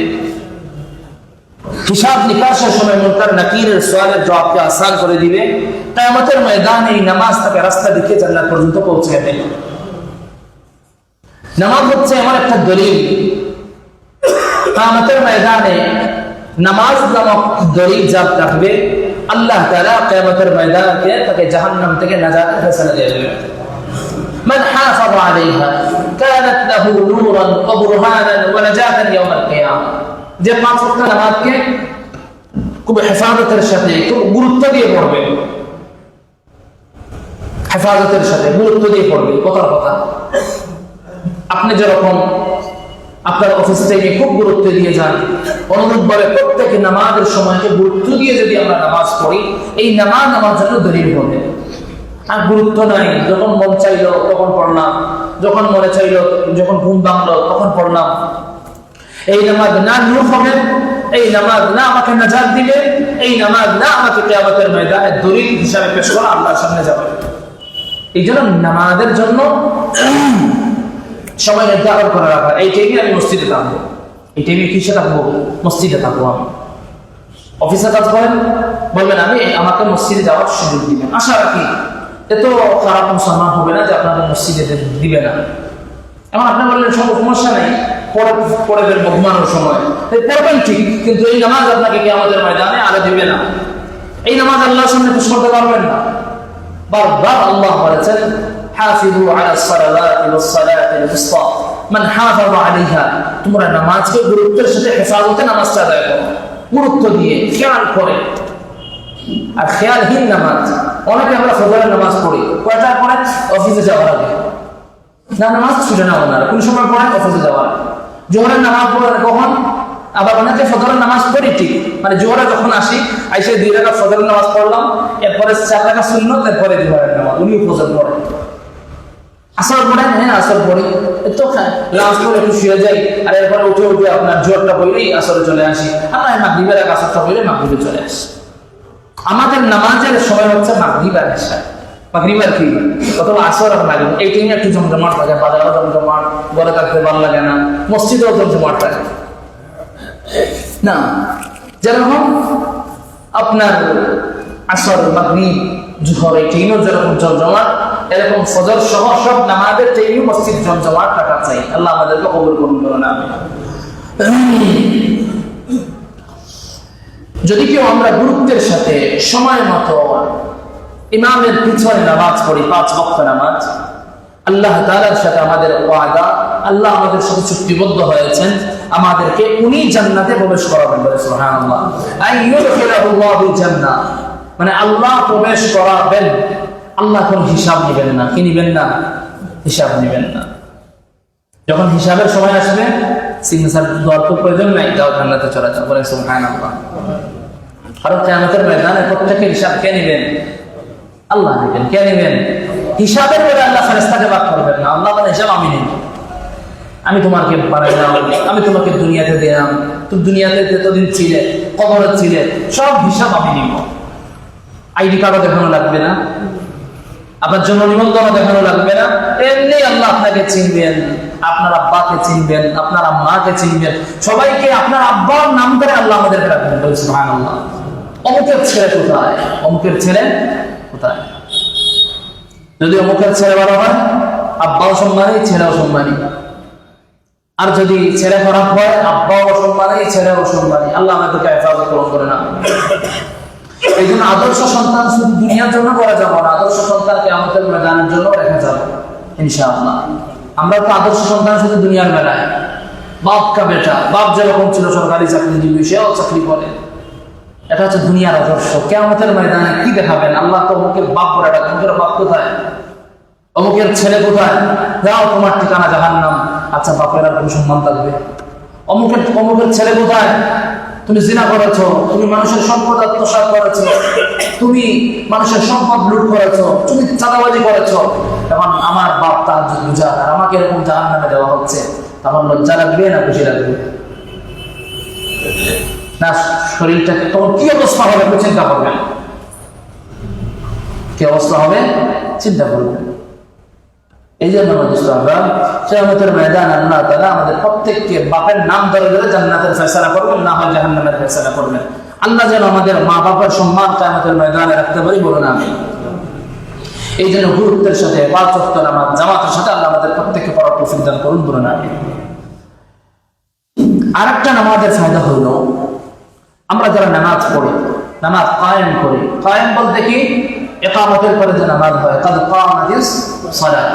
হিসাব নিকাশের সময় মুনকার নাকিরের সওয়ালের জবাবকে আসান করে দিবে। কিয়ামতের ময়দানে এই নামাজ তাকে রাস্তা দেখিয়ে জান্নাত পর্যন্ত পৌঁছে দেবে। নামাজ হচ্ছে এমন একটা দলিল, কিয়ামতের ময়দানে নামাজ নামক দলিল যার রাখবে, আল্লাহ তাআলা কিয়ামতের ময়দানে তাকে জাহান্নাম থেকে নাজাতের ফয়সালা দিয়ে দেবে। মান হাফাযা আলাইহা কানাত লাহু নূরান ওয়া বুরহানান ওয়া নাজাতান ইয়াওমাল কিয়ামা। যে 5 ওয়াক্ত নামাজকে খুব হেফাজতের সাথে, খুব গুরুত্ব দিয়ে পড়বে, হেফাজতের সাথে গুরুত্ব দিয়ে পড়বে। কথা আপনি যেরকম আপনার অফিস থেকে খুব গুরুত্ব দিয়ে যান, অনুরূপভাবে প্রত্যেক নামাজের সময়কে গুরুত্ব দিয়ে যদি আমরা নামাজ পড়ি, এই নামাজ আমার জন্য দলিল হবে। আর গুরুত্ব নাই, যখন মন চাইলো তখন পড়লাম, যখন মনে চাইলো, যখন ঘুম ভাঙলো তখন পড়লাম, এই নামাজ না নূর হবে, এই নামাজ না আমাকে নাজাত দিবে, এই নামাজ না আমাকে কিয়ামতের ময়দানে দলিল হিসাবে পেশ করা আল্লাহর সামনে যাবে। এই জন্য নামাজের জন্য সময় নির্ধারণ করে রাখা। এই টাইমে আমি মসজিদে থাকবো, এই টাইমে কিসে থাকবো? মসজিদে থাকবো। আমি অফিসে কাজ করেন, বলবেন আমি আমাকে মসজিদে যাওয়ার সুযোগ দিবেন, আশা রাখি এত খারাপ মুসলমান হবে না যে আপনাকে মসজিদে দিবে না। এখন আপনি বললেন সব সমস্যা নেই, পড়ে ফেলবো ঘুমানোর সময়, পড়বেন ঠিক, কিন্তু এই নামাজ আপনাকে কিয়ামতের ময়দানে আলো দিবে না। এই নামাজ আল্লাহর সামনে পেশ করতে পারবেন না। বারবার আল্লাহ বলেছেন, হাফিযু আলাস সালাওয়াতি ওয়াস সালাতিল উসতা মান হাফাযা আলাইহা। তোমরা নামাজকে গুরুত্বের সাথে হেফাজতে নামাজটা আদায় করো, গুরুত্ব দিয়ে খেয়াল করে। আর খেয়ালহীন নামাজ, অনেকে আমরা ফজরের নামাজ পড়ি কয়টা পড়ে? অফিসে যাওয়ার আগে। না, নামাজ ছুটে না ওনারা, কোন সময় পড়ে? অফিসে যাওয়ার। জোহরের নামাজ পড়ে কখন? আবার যে ফজরের নামাজ পড়ি ঠিক, মানে জোহরে যখন আসি আইসে 2 রাকাত ফজরের নামাজ পড়লাম, এরপরে 4 রাকাত সুন্নত, এরপরে জোহরের নামাজ, উনিও ফজর পড়ে। আসর পড়েন? হ্যাঁ আসর পড়ি। তো নামাজ পড়ে একটু শুয়ে যাই, আর এরপরে উঠে আপনার জোহরটা পড়লেই আসরে চলে আসি, আমরা মাগরিবের আগে আসরটা পড়লে মাগরিবে চলে আসি। আমাদের নামাজের সময় হচ্ছে মাগরিব আর ইশা। মাগরিব আর কি অথবা আসর আর মাগরিব, এই টাইমে একটু জমজমাট থাকে, বাজারও জমজমাট, ঘরে থাকতে ভালো লাগে না, মসজিদেও জমজমাট থাকে না। যেরকম আপনার আসর, মাগরিব, জোহর এই টাইমে যেরকম জমজমাট, এরকম ফজর সহ সব নামাজের টাইমে মসজিদ জমজমাট থাকা চাই। আল্লাহ আমাদেরকে কবুল করুন বলেন আমিন। যদি কেউ আমরা গুরুত্বের সাথে সময় মতো ইমামের পিছনে নামাজ পড়ি, 5 ওয়াক্ত নামাজ, আল্লাহ তাআলার সাথে আমাদের ওয়াদা, আল্লাহ আমাদের সাথে চুক্তিবদ্ধ হয়েছেন আমাদেরকে উনি জান্নাতে প্রবেশ করাবেন। বলে সুবহানাল্লাহ। আইয়ুদখিলুল্লাহু জান্নাহ, মানে আল্লাহ প্রবেশ করাবেন। আল্লাহ কোন হিসাব নেবেন না। কি নেবেন না? হিসাব নেবেন না। যখন হিসাবের সময় আসবে সিগনেচার দেওয়ার তো প্রয়োজন নাই, যাও জান্নাতে চলে যাও। বলে সুবহানাল্লাহ। কারণ কিয়ামতের ময়দানে প্রত্যেকের হিসাব কে নেবেন? আল্লাহ নেবেন। কে নেবেন? হিসাবের পরে আল্লাহ ফেরেশতাকে বাদ করবেন না। আল্লাহ বলে হিসাব আমি নেব, আমি তোমাকে বানাইলাম, আমি তোমাকে দুনিয়াতে দিলাম, তুমি দুনিয়াতে যতদিন ছিলে, কবরে ছিলে, সব হিসাব আমি নিব। আইডি কার্ডও দেখানো লাগবে না, আপনার জন্য নিবন্ধনও দেখানো লাগবে না, এমনি আল্লাহ আপনাকে চিনবেন, আপনার আব্বাকে চিনবেন, আপনার আম্মাকে চিনবেন, সবাইকে আপনার আব্বার নাম করে আল্লাহ আমাদেরকে রাখবেন। সুবহানাল্লাহ। অমুকের ছেলে কোথায়? অমুকের ছেলে কোথায়? যদি অমুকের ছেলে বড় হয়, আব্বাও সম্মানী, ছেলেও সম্মানী। আর যদি ছেলে খারাপ হয়, আব্বাও অসম্মানী, ছেলেও অসম্মানী। আল্লাহ আমাদেরকে হেফাজত করে না। এই জন্য আদর্শ সন্তান শুধু দুনিয়ার জন্য করা যাবো না, আদর্শ সন্তানকে কিয়ামতের ময়দানের জন্য রেখে যাবো ইনশাআল্লাহ। আমরা তো আদর্শ সন্তান শুধু দুনিয়ার বেলায়, বাপ কা বেটা, বাপ যেরকম ছিল সরকারি চাকরিজীবী, সেও চাকরি করে, এটা হচ্ছে দুনিয়ার আদর্শ। কিয়ামতের ময়দানে কি দেখাবেন? আল্লাহ তো অমুকের বাপ বলে ডাকেন, অমুকের বাপ কোথায়? অমুকের ছেলে কোথায়? যাও তোমার ঠিকানা জাহান্নাম। আচ্ছা, বাপের আর কোন সম্মান থাকবে? অমুকের ছেলে কোথায়? তুমি জিনা করেছো, তুমি মানুষের সম্পদ আত্মসাৎ করেছো, তুমি মানুষের সম্পদ লুট করেছো, তুমি চাঁদাবাজি করেছো, তখন আমার বাপ তাহাজ্জুদ গুজার, আর আমাকে এরকম জাহান্নামে দেওয়া হচ্ছে, তখন লজ্জা লাগবে না খুশি লাগবে? না, শরীরটা তখন কি অবস্থা হবে চিন্তা করবেন। কি অবস্থা হবে চিন্তা করবেন। এই জন্য আমরা কিয়ামতের ময়দানে আল্লাহ তাআলা আমাদের প্রত্যেককে বাপের নাম ধরে ধরে জান্নাতের ফয়সালা করবেন, না হয় জাহান্নামের ফয়সালা করবেন। আল্লাহ যেন আমাদের মা বাবার সম্মান কিয়ামতের ময়দানে রাখতে পারি, বলুন আমিন। এই জন্য গুরুত্বের সাথে 5 ওয়াক্ত নামাজ জামাতের সাথে আল্লাহ আমাদের প্রত্যেককে পড়ার তৌফিক দান করুন, বলুন আমিন। আরেকটা নামাজের ফায়দা হলো, আমরা যারা নামাজ পড়ি, নামাজ কায়েম করি, কায়েম বলতে কি? ইকামতের পরে যে নামাজ হয়, কাদ কামাতিস সালাত,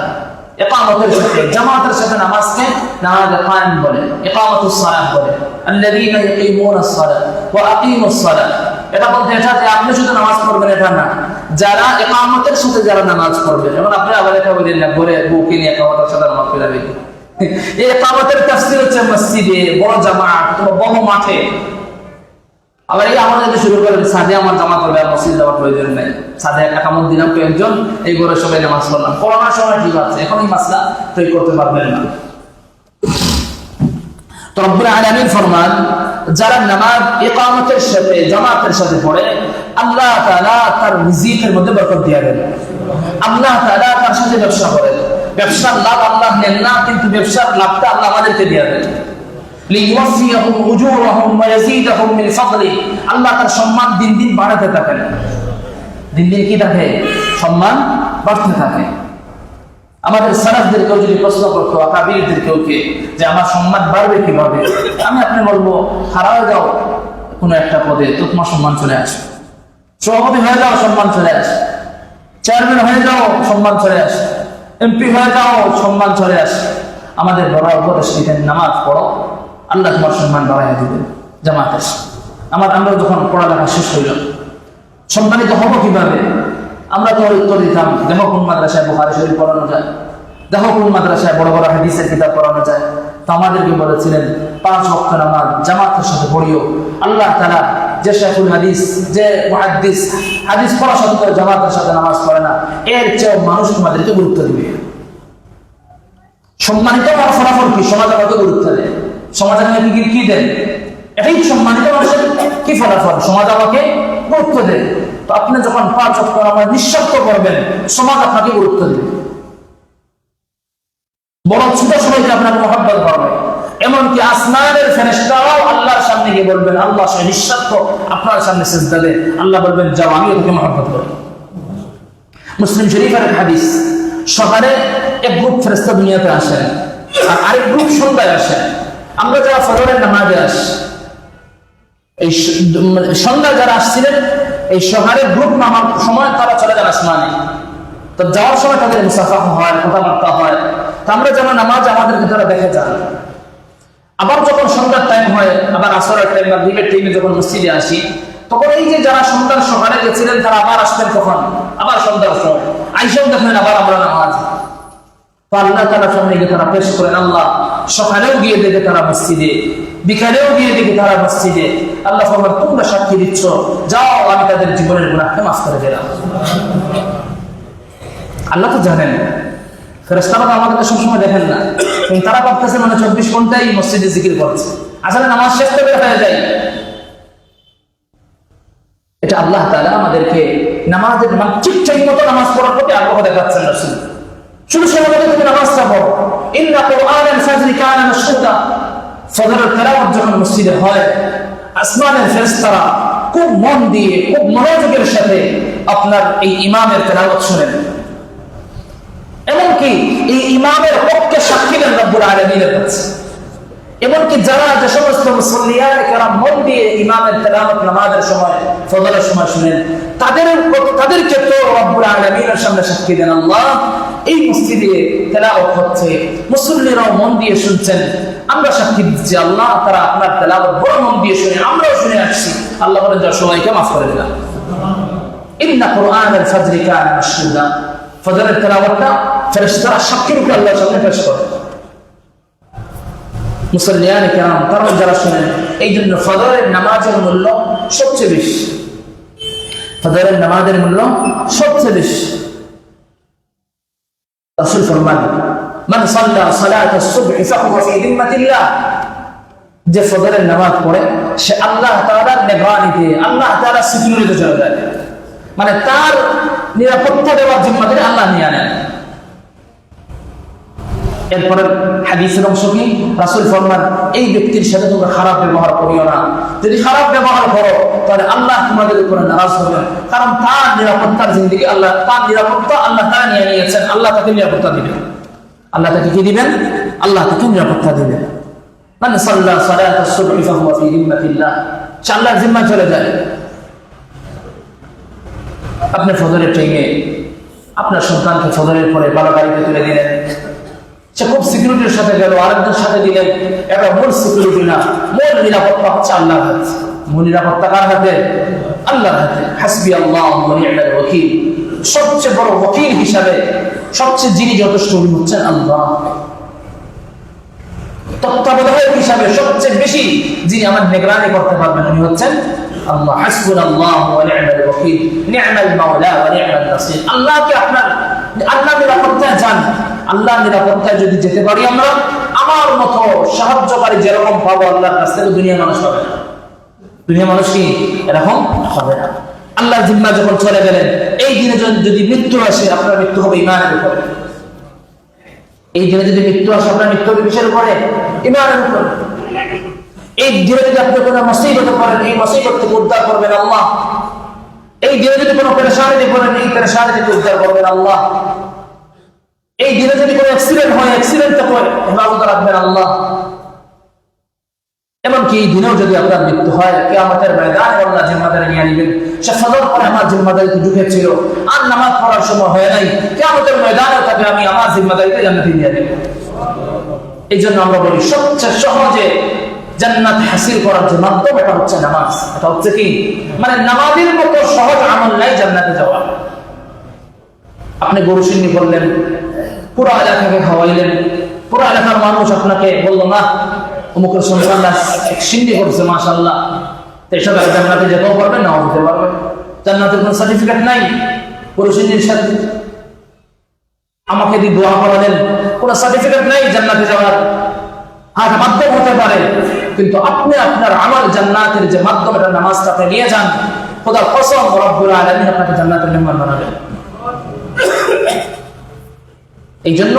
ইকামতের সাথে জামাতের সাথে নামাজকে নামাজে কায়েম বলে, ইকামাতুস সালাত বলে। আল্লাযীনা ইয়াকিমুনাস সালাত ওয়া আকিমুস সালাত, এটা বলতে এটা যে আপনি শুধু নামাজ পড়বেন এটা না, যারা ইকামতের সাথে যারা নামাজ পড়বে, যেমন আপনি আবার এটা বলেন না ঘরে বউকে নিয়ে ইকামতের সাথে নামাজ পড়াবে। এই ইকামতের তাফসীর হচ্ছে মসজিদে, বড় জামাত অথবা বড় মাঠে। আবার এই আমাদের যদি শুরু করেন সাদে আমার জামাত হবে, আর মসজিদ যাওয়ার প্রয়োজন নেই, সাদে একামত দিলাম কয়েকজন, এই ঘরে সবাই নামাজ পড়লাম। করোনার সময় ঠিক আছে, এখন এই মাসলা তৈরি করতে পারবেন না। তো রব্বুল আলামিন ফরমান, যারা নামাজ ইকামতের সাথে জামাতের সাথে পড়ে, আল্লাহ তাআলা তার রিজিকের মধ্যে বরকত দিয়ে দেন। আল্লাহ তাআলা তার সাথে ব্যবসা করেন, ব্যবসার লাভ আল্লাহ নেন না, কিন্তু ব্যবসার লাভটা আল্লাহ আমাদেরকে দিয়ে দেন। লিইওয়াফিয়াহুম উজুরাহুম ওয়া ইয়াজিদাহুম মিন ফাদলি, আল্লাহ তার সম্মান দিন দিন বাড়াতে থাকেন। দিন দিন কি থাকে? সম্মান বাড়তে থাকে। আমাদের সালাফদেরকেও যদি প্রশ্ন করতো, আকাবিরদেরকেও যে আমার সম্মান বাড়বে কিভাবে, আমি আপনি বলবো হারায় যাও কোনো একটা পদে, তো তোমার সম্মান চলে আসে। সভাপতি হয়ে যাও, সম্মান চলে আসে। চেয়ারম্যান হয়ে যাও, সম্মান চলে আসে। এমপি হয়ে যাও, সম্মান চলে আসে। আমাদের বড় উপদেশ দিতেন, নামাজ পড়ো, আল্লাহ তোমার সম্মান বাড়াইয়া দিবেন। জামাতের আমরা যখন পড়ালেখা শেষ হইল, সম্মানিত হবো কিভাবে? আমরা তো উত্তর দিতাম, দেখো কোন মাদ্রাসায় বুখারী শরীফ পড়ানো যায়, দেখো কোন মাদ্রাসায় বড় বড় হাদিসের কিতাব পড়ানো যায়। তো আমাদেরকে বলেছিলেন 5 ওয়াক্ত নামাজ জামাতের সাথে পড়িও। আল্লাহ তাআলা যে শেখুল হাদিস, যে মুহাদ্দিস, হাদিস পড়া সত্ত্বেও জামাতের সাথে নামাজ পড়ে না, এর চেয়ে মানুষ তোমাদেরকে গুরুত্ব দিবে। সম্মানিত ফলাফল কি? সমাজ আমাকে গুরুত্ব দেয়। সমাজ আমাকে কি দেয়? এটাই সম্মানিত মানুষের কি ফলাফল? সমাজ আমাকে গুরুত্ব দেয়। তো আপনি যখন 5 ওয়াক্ত নামাজ নিঃশর্ত করবেন, সমাজ আপনাকে গুরুত্ব দেবে, বড় ছোট সবাইকে আপনাকে মহব্বত করবে। এমনকি আসমানের ফেরেশতারাও আল্লাহর সামনে গিয়ে বলবেন, আল্লাহ সে নিঃস্বার্থ আপনার সামনে সিজদা দেয়। আল্লাহ বলবেন, যাও, আমিও তোকে মহব্বত করি। মুসলিম শরীফের এক হাদিস, সকালে এক গ্রুপ ফেরেশতা দুনিয়াতে আসেন, আর আরেক গ্রুপ সন্ধ্যায় আসেন। আমরা যারা ফজরের নামাজে আসি, এই সন্ধ্যায় যারা আসছিলেন, এই সকালের গ্রুপ নামার সময় তারা চলে যান আসমানে। তো যাওয়ার সময় তাদের মুসাফা হয়, কথাবার্তা হয়। তো আমরা যেন নামাজ আমাদেরকে তারা দেখে যান। আবার যখন সন্ধ্যার টাইম হয়, আবার আসরের টাইম বা দিনের টাইমে যখন মসজিদে আসি, তখন এই যে যারা সন্ধ্যার সকালে গেছিলেন তারা আবার আসতেন, তখন আবার সন্ধ্যার সময় আইসাও দেখলেন আবার আমরা নামাজ। তো আল্লাহ তাআলার সামনে গিয়ে তারা পেশ করেন, আল্লাহ সকালেও গিয়ে দেখে তারা মসজিদে, বিকালেও গিয়ে দেখে তারা মসজিদে। আল্লাহ ফরমান, তোমরা সাক্ষী দিচ্ছ, যাও, আমি তাদের জীবনের গুনাহকে মাফ করে দিলাম। আল্লাহ তো জানেন, ফেরেশতারা তো আমাদেরকে সবসময় দেখেন না, কিন্তু তারা ভাবতেছে মানে 24 ঘন্টাই মসজিদে জিকির করছে। আসলে নামাজ শেষ করে হয়ে যায়। এটা আল্লাহ তাআলা আমাদেরকে নামাজের ঠিক মতো নামাজ পড়ার প্রতি আগ্রহ দেখাচ্ছেন। রাসূল শুধু সময় তুমি নামাজটা পড়ো, ইন্না কুরআনাল ফাজরি কানা মাশহুদা। ফজরের তেলাওয়াত যখন মসজিদে হয়, আসমানের ফেরেশতারা খুব মন দিয়ে, খুব মনোযোগের সাথে আপনার এই ইমামের তেলাওয়াত শুনেন। এমনকি এই ইমামের পক্ষে সাক্ষী দেন রব্বুল আলামিনের কাছে। এমনকি যারা যে সমস্ত মুসল্লিয়ান কেরাম মন দিয়ে ইমামের তেলাওয়াত নামাজের সময়, ফজরের সময় শুনেন, তাদের ক্ষেত্রে রব্বুল আলামিনের সামনে সাক্ষী দেন, আল্লাহ এই মসজিদে তেলাওয়াত হচ্ছে, মুসল্লিরাও মন দিয়ে শুনছেন, আমরা সাক্ষী দিচ্ছি, আল্লাহ তারা আপনার তেলাওয়াত বড় মন দিয়ে শুনে, আমরাও শুনে আসছি। আল্লাহ বলেন, যাও, সবাইকে মাফ করে দিলাম। ইন্না কুরআনাল ফাজরি কানা মাশহুদা। ফজরের তেলাওয়াতটা ফেরেশতারা সাক্ষী রূপে আল্লাহর সামনে পেশ করে। মুসল্লিয়ান কেরাম তারা যারা শুনেন, এই জন্য ফজরের নামাজের মূল্য সবচেয়ে বেশি। ফজরের নামাজের মূল্য সবচেয়ে বেশি। রাসূল ফরমান, মান সাল্লা সালাতাস সুবহি ফাহুয়া ফি যিম্মাতিল্লাহ। যে ফজরের নামাজ পড়ে সে আল্লাহ তাআলার নিগরানিতে, আল্লাহ তাআলার সিকিউরিটিতে চলে যায়। মানে তার নিরাপত্তা দেওয়ার জিম্মাদারি আল্লাহ নিয়ে নেন। এরপরে হাদিসের অংশ কি? রাসূল ফরমান, এই ব্যক্তির সাথে তোমরা খারাপ ব্যবহার করিও না। যদি খারাপ ব্যবহার করো তাহলে আল্লাহ তোমাদের উপরে নারাজ হবেন, কারণ তার নিরাপত্তার জিন্দেগি আল্লাহ, তার নিরাপত্তা আল্লাহ তাআলা নিয়ে নিয়েছেন। আল্লাহ তাকে নিরাপত্তা দিবেন। আল্লাহ তাকে কি দিবেন? আল্লাহ তাকে নিরাপত্তা দিবেন। মানে সাল্লা সালাতাস সুবহি ফাহুয়া ফি যিম্মাতিল্লাহ, সে আল্লাহর জিম্মায় চলে যায়। আপনি ফজরের টাইমে আপনার সন্তানকে ফজরের পরে ভালো গাড়িতে তুলে দিলেন, সে খুব সিকিউরিটির সাথে গেল, আরেকজন সাথে দিলেন, এটা মূল সিকিউরিটি না, মূল নিরাপত্তা হচ্ছে আল্লাহর হাতে। মূল নিরাপত্তা কার হাতে? আল্লাহর হাতে। হাসবি আল্লাহ ওয়া নি'মাল ওয়াকিল। সবচেয়ে বড় ওয়াকিল হিসাবে সবচেয়ে যিনি যথেষ্ট উনি হচ্ছেন আল্লাহ। তত্ত্বাবধায়ক হিসাবে সবচেয়ে বেশি যিনি আমার নিগরানি করতে পারবেন উনি হচ্ছেন আল্লাহ। হাসবুনাল্লাহু ওয়া নি'মাল ওয়াকিল, নি'মাল মাওলা ওয়া নি'মান নাসির। আল্লাহকে আপনার আল্লাহ নিরাপত্তায় যান। আল্লাহ নিরাপত্তায় যদি যেতে পারি আমরা, আমার মতো সাহায্যকারী যেরকম পাবো আল্লাহর কাছ থেকে, দুনিয়া মানুষ হবে না। দুনিয়া মানুষ কি এরকম হবে না। আল্লাহর জিম্মা যখন চলে গেলেন, এই দিনে যদি মৃত্যু আসে, আপনার মৃত্যু হবে ঈমানের উপরে। এই দিনে যদি মৃত্যু আসে, আপনার মৃত্যু হবে কিসের উপরে? ঈমানের উপরে। এই দিনে যদি আপনি কোনো মুসিবতে পড়েন, এই মুসিবত থেকে উদ্ধার করবেন আল্লাহ। এই দিনে যদি কোনো পেরেশানিতে পড়েন, এই পেরেশানি থেকে উদ্ধার করবেন আল্লাহ। এই দিনে যদি কোনো অ্যাক্সিডেন্ট হয়, অ্যাক্সিডেন্টে পড়ে হেফাজত রাখবেন আল্লাহ। এমনকি এই দিনেও যদি আপনার মৃত্যু হয়, কিয়ামতের ময়দানে আল্লাহ জিম্মাদারি নিয়ে নেবেন। সে ফজর পরে আমার জিম্মাদারিতে ঢুকেছিল, আর নামাজ পড়ার সময় হয় নাই, কিয়ামতের ময়দানে তাকে আমি আমার জিম্মাদারিতে জান্নাতে নিয়ে নেব। এই জন্য আমরা বলি সবচেয়ে সহজে জান্নাত হাসিল করার যে মাধ্যম, এটা হচ্ছে নামাজ। এটা হচ্ছে কি? মানে নামাজের মতো সহজ আমল নাই জান্নাতে যাওয়া। আপনি গরু সিন্নি করলেন, পুরো এলাকাকে খাওয়াইলেন, পুরো এলাকার মানুষ আপনাকে বললো না অমুকের সন্তানরা সিন্ধি করছে মাশাআল্লাহ, এসব জান্নাতে যেতেও পারবে নাও যেতে পারবে। জান্নাতের কোনো সার্টিফিকেট নাই পুরুষের সাথে। আমাকে দিয়ে দোয়া করালেন, কোনো সার্টিফিকেট নাই জান্নাতে যাওয়ার। আর মাধ্যম হতে পারে, কিন্তু আপনি আপনার আমল জান্নাতের যে মাধ্যম, এটা নামাজটাকে নিয়ে যান, খোদার কসম রব্বুল আলামিন আপনাকে জান্নাতের মেহমান বানাবেন। এই জন্য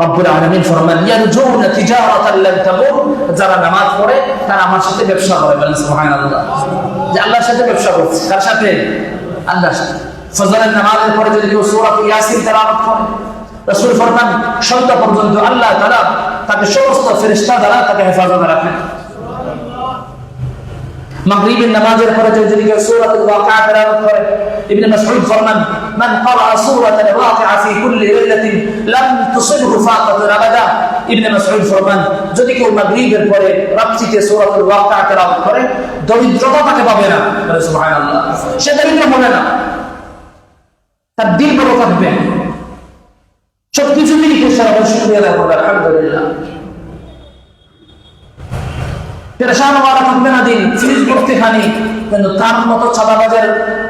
রব্বুল আলামিন ফরমান ইয়ারজুনা তিজারাতান লান তাবুর, যারা নামাজ পড়ে তারা আমার সাথে ব্যবসা করে। বলেন সুবহানাল্লাহ। যে আল্লাহর সাথে ব্যবসা করছে, কার সাথে? আল্লাহর সাথে। ফজরের নামাজের পরে যদি কেউ সূরা ইয়াসিন তেলাওয়াত করে, রাসূল ফরমান সন্ধ্যা পর্যন্ত আল্লাহ তাআলা তাকে সমস্ত ফেরেশতা দ্বারা তাকে হেফাজতে রাখেন। মাগরিবের নামাজের পরে যদি কেউ সূরাতুল ওয়াকিআ তেলাওয়াত করে, ইবনে মাসউদ ফরমান মান ক্বারা সূরাতুল ওয়াকিআ ফি কুল্লি লাইলাতিন লাম তুসিবহু ফাকাতুন আবাদা। ইবনে মাসউদ ফরমান যদি কেউ মাগরিবের পরে রাত্রিতে সূরাতুল ওয়াকিআ তেলাওয়াত করে, দরিদ্রতা তাকে পাবে না। বলে সুবহানাল্লাহ। সে দরিদ্র হবে না, তার দিল বড় থাকবে, সবকিছু তিনি খুশি শুকরিয়া আদায় করবে, আলহামদুলিল্লাহ। পেরেশান হওয়া থাকবে না দিন, ফ্রিজ ভর্তি খানি, কিন্তু তার মতো চাঁদাবাজের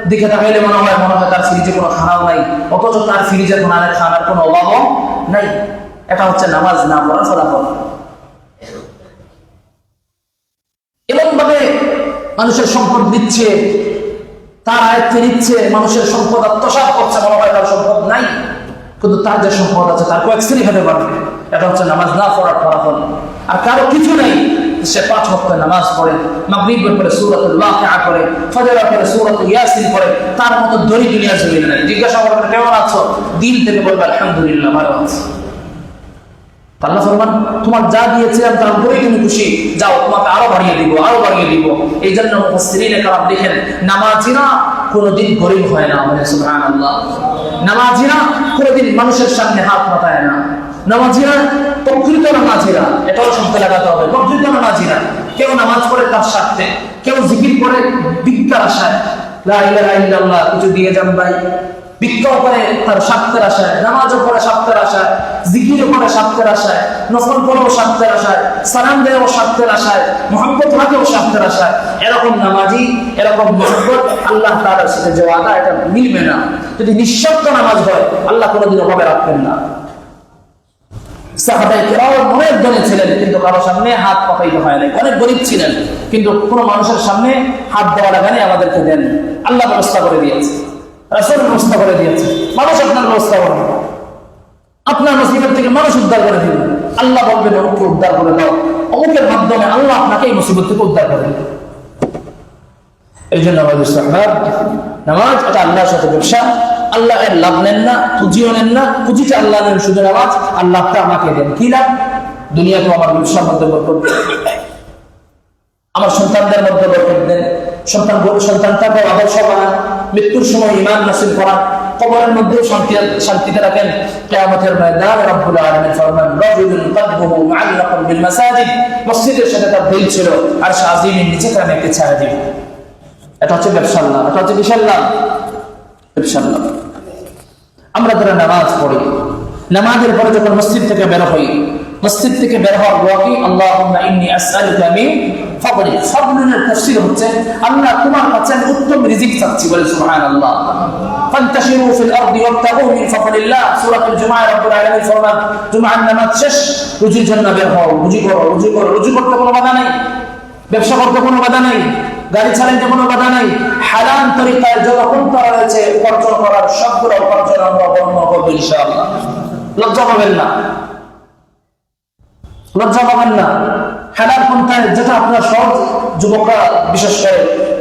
দিকে তাকাইলে মনে হয় তার ফ্রিজে কোনো খানাও নাই, অথচ তার ফ্রিজে খানার কোনো অভাবও নাই। এটা হচ্ছে নামাজ না পড়ার ফলাফল। এমন ভাবে মানুষের সম্পদ দিচ্ছে, তার আয়ত্তে নিচ্ছে, মানুষের সম্পদ আত্মসাৎ করছে, মনে হয় তার সম্পদ নাই, কিন্তু তার যে সম্পদ আছে তার কয়েক শ্রেণী হতে পারবে। এটা হচ্ছে নামাজ না পড়ার ফলাফল। আর কারো কিছু নেই, সে 5 ওয়াক্ত নামাজ পড়ে, মাগরিবের পরে সূরাতুল ওয়াকিআ করে, ফজরের পরে সূরাতুল ইয়াসিন করে, তার মতো দড়ি দুনিয়া জমিনে নাই। জিজ্ঞাসা করবেন কেমন আছো, দিল থেকে বলবে আলহামদুলিল্লাহ, ভালো আছি। আল্লাহ ফরমান তোমার যা দিয়েছিলাম তার উপরেই তুমি খুশি, যাও তোমাকে আরো বাড়িয়ে দিব, আরো বাড়িয়ে দিব। এই জন্য মুফাসসিরিনে কেরাম লিখেন, নামাজিরা কোনোদিন গরিব হয় না। বলে সুবহানাল্লাহ। নামাজিরা কোনোদিন মানুষের সামনে হাত পাতায় না। নামাজিরা প্রকৃত নামাজিরা, এটাও শব্দ লাগাতে হবে, প্রকৃত নামাজিরা। কেউ নামাজ পড়ে তার স্বার্থে, কেউ জিকির করে ভিক্ষার আশায়, লা ইলাহা ইল্লাল্লাহ কিছু দিয়ে যান ভাই, ভিক্ষাও করে তার স্বার্থের আশায়, নামাজও পড়ে স্বার্থের আশায়, জিকিরও করে স্বার্থের আশায়, নফল পড়েও স্বার্থের আশায়, সালাম দেয়ও স্বার্থের আশায়, মুহাব্বত রাখেও স্বার্থের আশায়। এরকম নামাজি, এরকম মুহাব্বত আল্লাহ তাআলার সাথে যে ওয়াদা, এটা মিলবে না। যদি নিঃস্বার্থ নামাজ হয়, আল্লাহ কোনোদিন অভাবে রাখবেন না। সাহাবায়ে কেরাম অনেক ধনী ছিলেন, কিন্তু কারো সামনে হাত পাতাইতে হয় নাই। অনেক গরিব ছিলেন, কিন্তু কোনো মানুষের সামনে হাত দেওয়া লাগানি আমাদেরকে দেন। আল্লাহ ব্যবস্থা করে দিয়েছে, রাসূল ব্যবস্থা করে দিয়েছে। মানুষ আপনার ব্যবস্থা করবে, আপনার মুসিবত থেকে মানুষ উদ্ধার করে দিবে। আল্লাহ বলবেন অমুককে উদ্ধার করে দাও, অমুকের মাধ্যমে আল্লাহ আপনাকে এই মুসিবত থেকে উদ্ধার করে দেবে। এই জন্য নামাজ এটা আল্লাহর সাথে ব্যবসা। আল্লাহ এর লাভ নেন না, পুঁজিও নেন না, পুঁজিটা আল্লাহ নেন, শুধু নামাজ আল্লাহটা আমাকে দেন। কি লাভ? দুনিয়াকে আমার ব্যবসার মধ্যে বরকত দেন, আমার সন্তানদের মধ্যে বরকত দেন, সন্তানটাকে আদর্শ বানান, মৃত্যুর সময় ঈমান নসিব করান, কবরের মধ্যে শান্তিতে রাখেন। কিয়ামতের ময়দানে রব্বুল আলামিন ফরমান রাজুলুন কলবুহু মুআল্লাকুন বিল মাসাজিদ, মসজিদের সাথে তার দিল ছিল আর শাযিমের নিচে তার একটি ছায়া দিল। এটা হচ্ছে ব্যবসার লাভ, এটা হচ্ছে বিশাল লাভ, ব্যবসার লাভ। আমরা যারা নামাজ পড়ি, নামাজের পরে যখন মসজিদ থেকে বের হই, মসজিদ থেকে বের হওয়ার দোয়া কি? আল্লাহুম্মা ইন্নী আসআলুকা মিন ফাদলিক। ফাদলের তাফসীর হচ্ছে আল্লাহ তোমার কাছে আমি উত্তম রিজিক চাচ্ছি। বলে সুবহানাল্লাহ। ফান্তাশিরু ফিল আরদি ওয়াবতাগু মিন ফাদলিল্লাহ। সূরাতুল জুমআ রব্বুল আলামিন ফরমান জুমআর নামাজ শেষ, রুজির জন্য বের হও, রুজি করো, রুজি করো। রুজি করতে কোনো বাধা নেই, ব্যবসা করতে কোনো বাধা নেই, গাড়ি চালাতে কোনো বাধা নেই। হালাল তরিকায় যত পন্থা রয়েছে উপার্জন করার, সবগুলো উপার্জন আমরা অবলম্বন করবো ইনশাআল্লাহ। লজ্জা পাবেন না, লজ্জা পাবেন না। হালাল পন্থায় যেটা আপনার সহজ, যুবকরা বিশেষ করে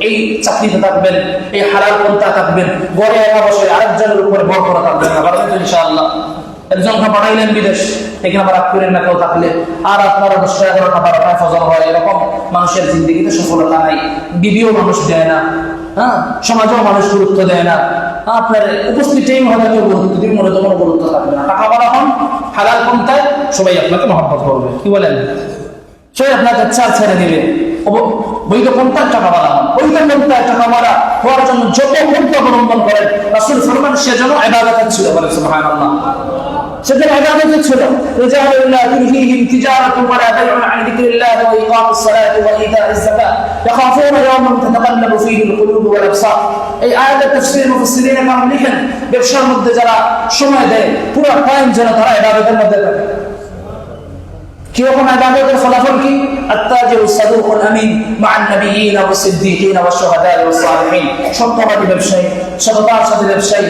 এই চাকরিতে থাকবেন, এই হালাল পন্থা থাকবেন, ঘরে একা বসে আরেকজনের উপরে ভর করা থাকবেন না, পারবেন তো ইনশাআল্লাহ। একজনকে পাঠাইলেন বিদেশ, এখানে আবার রাগ করেন না কেউ থাকলে, আর আপনারা 10টা 11টা 12টায় ফজর হয়, এরকম মানুষের জিন্দগিতে সফলতা নাই। বিবিও মানুষ দেয় না, হ্যাঁ, সমাজেও মানুষ গুরুত্ব দেয় না। আপনার উপস্থিতিই হয়তো কেউ গুরুত্ব দিবে, মনে তো কোনো গুরুত্ব থাকবে না। টাকা বলা হন হালাল পন্থায়, সবাই আপনাকে মহব্বত করবে। কি বলেন? সবাই আপনাকে চার ছেড়ে দিবে। বৈধ পন্থায় টাকা বলা হন, বৈধ পন্থায় টাকা বলা হওয়ার জন্য যত পন্থা অবলম্বন করেন রাসূল ফরমান সে যেন ইবাদত ছিল। বলে সুবহানাল্লাহ। সেখানে ইবাদত ছিল রিজালুল্লাহ তুলহিহিম তিজারাতুন ওয়া লা বাইউন আন যিকরিল্লাহ ওয়া ইকামিস সালাতি ওয়া ইতাইজ যাকাত ইয়াখাফুনা ইয়াওমান তাতাকাল্লাবু ফীহি আল-কুলুব ওয়াল আবসার। এই আয়াতের তাফসীর মুফাসসিরিন কেরাম লিখেন ব্যবসার মধ্যে যারা সময় দেয় পুরো টাইম যেন তারা ইবাদতের মধ্যে থাকে। কিরকম ইবাদতের ফলাফল কি? আত-তাজিরু সাদুকুল আমিন মা'আন নাবিয়্যিন ওয়াস সিদ্দীকিন ওয়াশ শুহাদা ওয়াস সালিহিন। সত্যবাদী ব্যবসায়ী, সততার সাথে ব্যবসায়ী,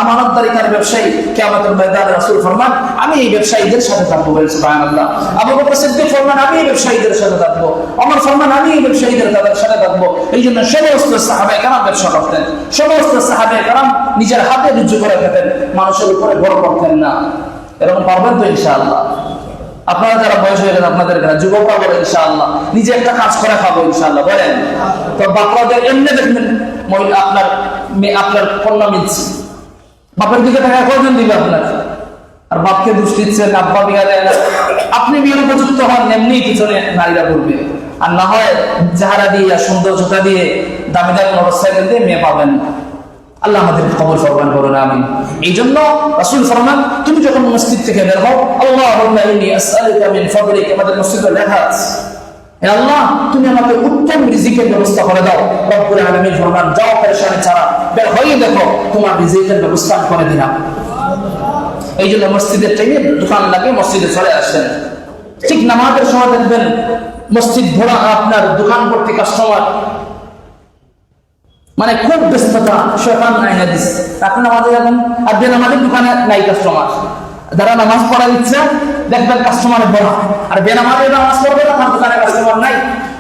আমানতদারিতার ব্যবসায়ী, কিয়ামতের ময়দানে রাসূল ফরমান আমি এই ব্যবসায়ীদের সাথে থাকবো। সুবহানাল্লাহ। আবু বকর সিদ্দিক ফরমান আমি এই ব্যবসায়ীদের সাথে থাকবো। ওমর ফরমান আমি এই ব্যবসায়ীদের সাথে থাকবো। এইজন্য সমস্ত সাহাবায়ে কেরাম ব্যবসা করতেন, সমস্ত সাহাবায়ে কেরাম নিজের হাতে রুজু করে খেতেন, মানুষের উপরে ভর করতেন না। এরকম পারবেন তো ইনশাআল্লাহ? আপনারা যারা বয়স হয়ে গেছে আপনাদের যুবকরা বলে ইনশাআল্লাহ নিজে একটা কাজ করে খাবো ইনশাআল্লাহ বলেন। তো বাপরাদের এমনি দেখবেন মহিলা আপনার কন্যা মিলছে, বাপের দিকে টাকা কজন দিবে আপনার? আর বাপকে দোষ দিচ্ছেন, আব্বা বিয়া দেয় না। আপনি বিয়ের উপযুক্ত হন এমনি পিছনে নারীরা করবে, আর না হয় চেহারা দিয়ে সৌন্দর্যতা দিয়ে দামি দামি মোটরসাইকেল দিয়ে মেয়ে পাবেন। আল্লাহ আমাদের কবুল ফরমান করুন, আমিন। এই জন্য রাসূল ফরমান তুমি যখন মসজিদ থেকে বের হও আল্লাহুম্মা ইন্নী আসআলুকা মিন ফাদলিক, আমাদের মসজিদে লেখা আছে হে আল্লাহ তুমি আমাকে উত্তম রিজিকের ব্যবস্থা করে দাও। রব্বুল আলামিন ফরমান যাও পেরেশানি ছাড়া বের হয়ে দেখো তোমার রিজিকের ব্যবস্থা করে দিলাম। এই জন্য মসজিদের টাইমে দোকান লাগে মসজিদে চলে আসেন। ঠিক নামাজের সময় দেখবেন মসজিদ ভরা আপনার দোকান ভর্তি কাস্টমার, মানে খুব ব্যস্ততা, শয়তান নাই হাদিস। আপনি নামাজে যাবেন আর বেনামাজের দোকানে নাই কাস্টমার, যারা নামাজ পড়া ইচ্ছা দেখবেন কাস্টমারে বড়, আর বেনামাজে নামাজ পড়বে না তার দোকানে কাস্টমার নাই।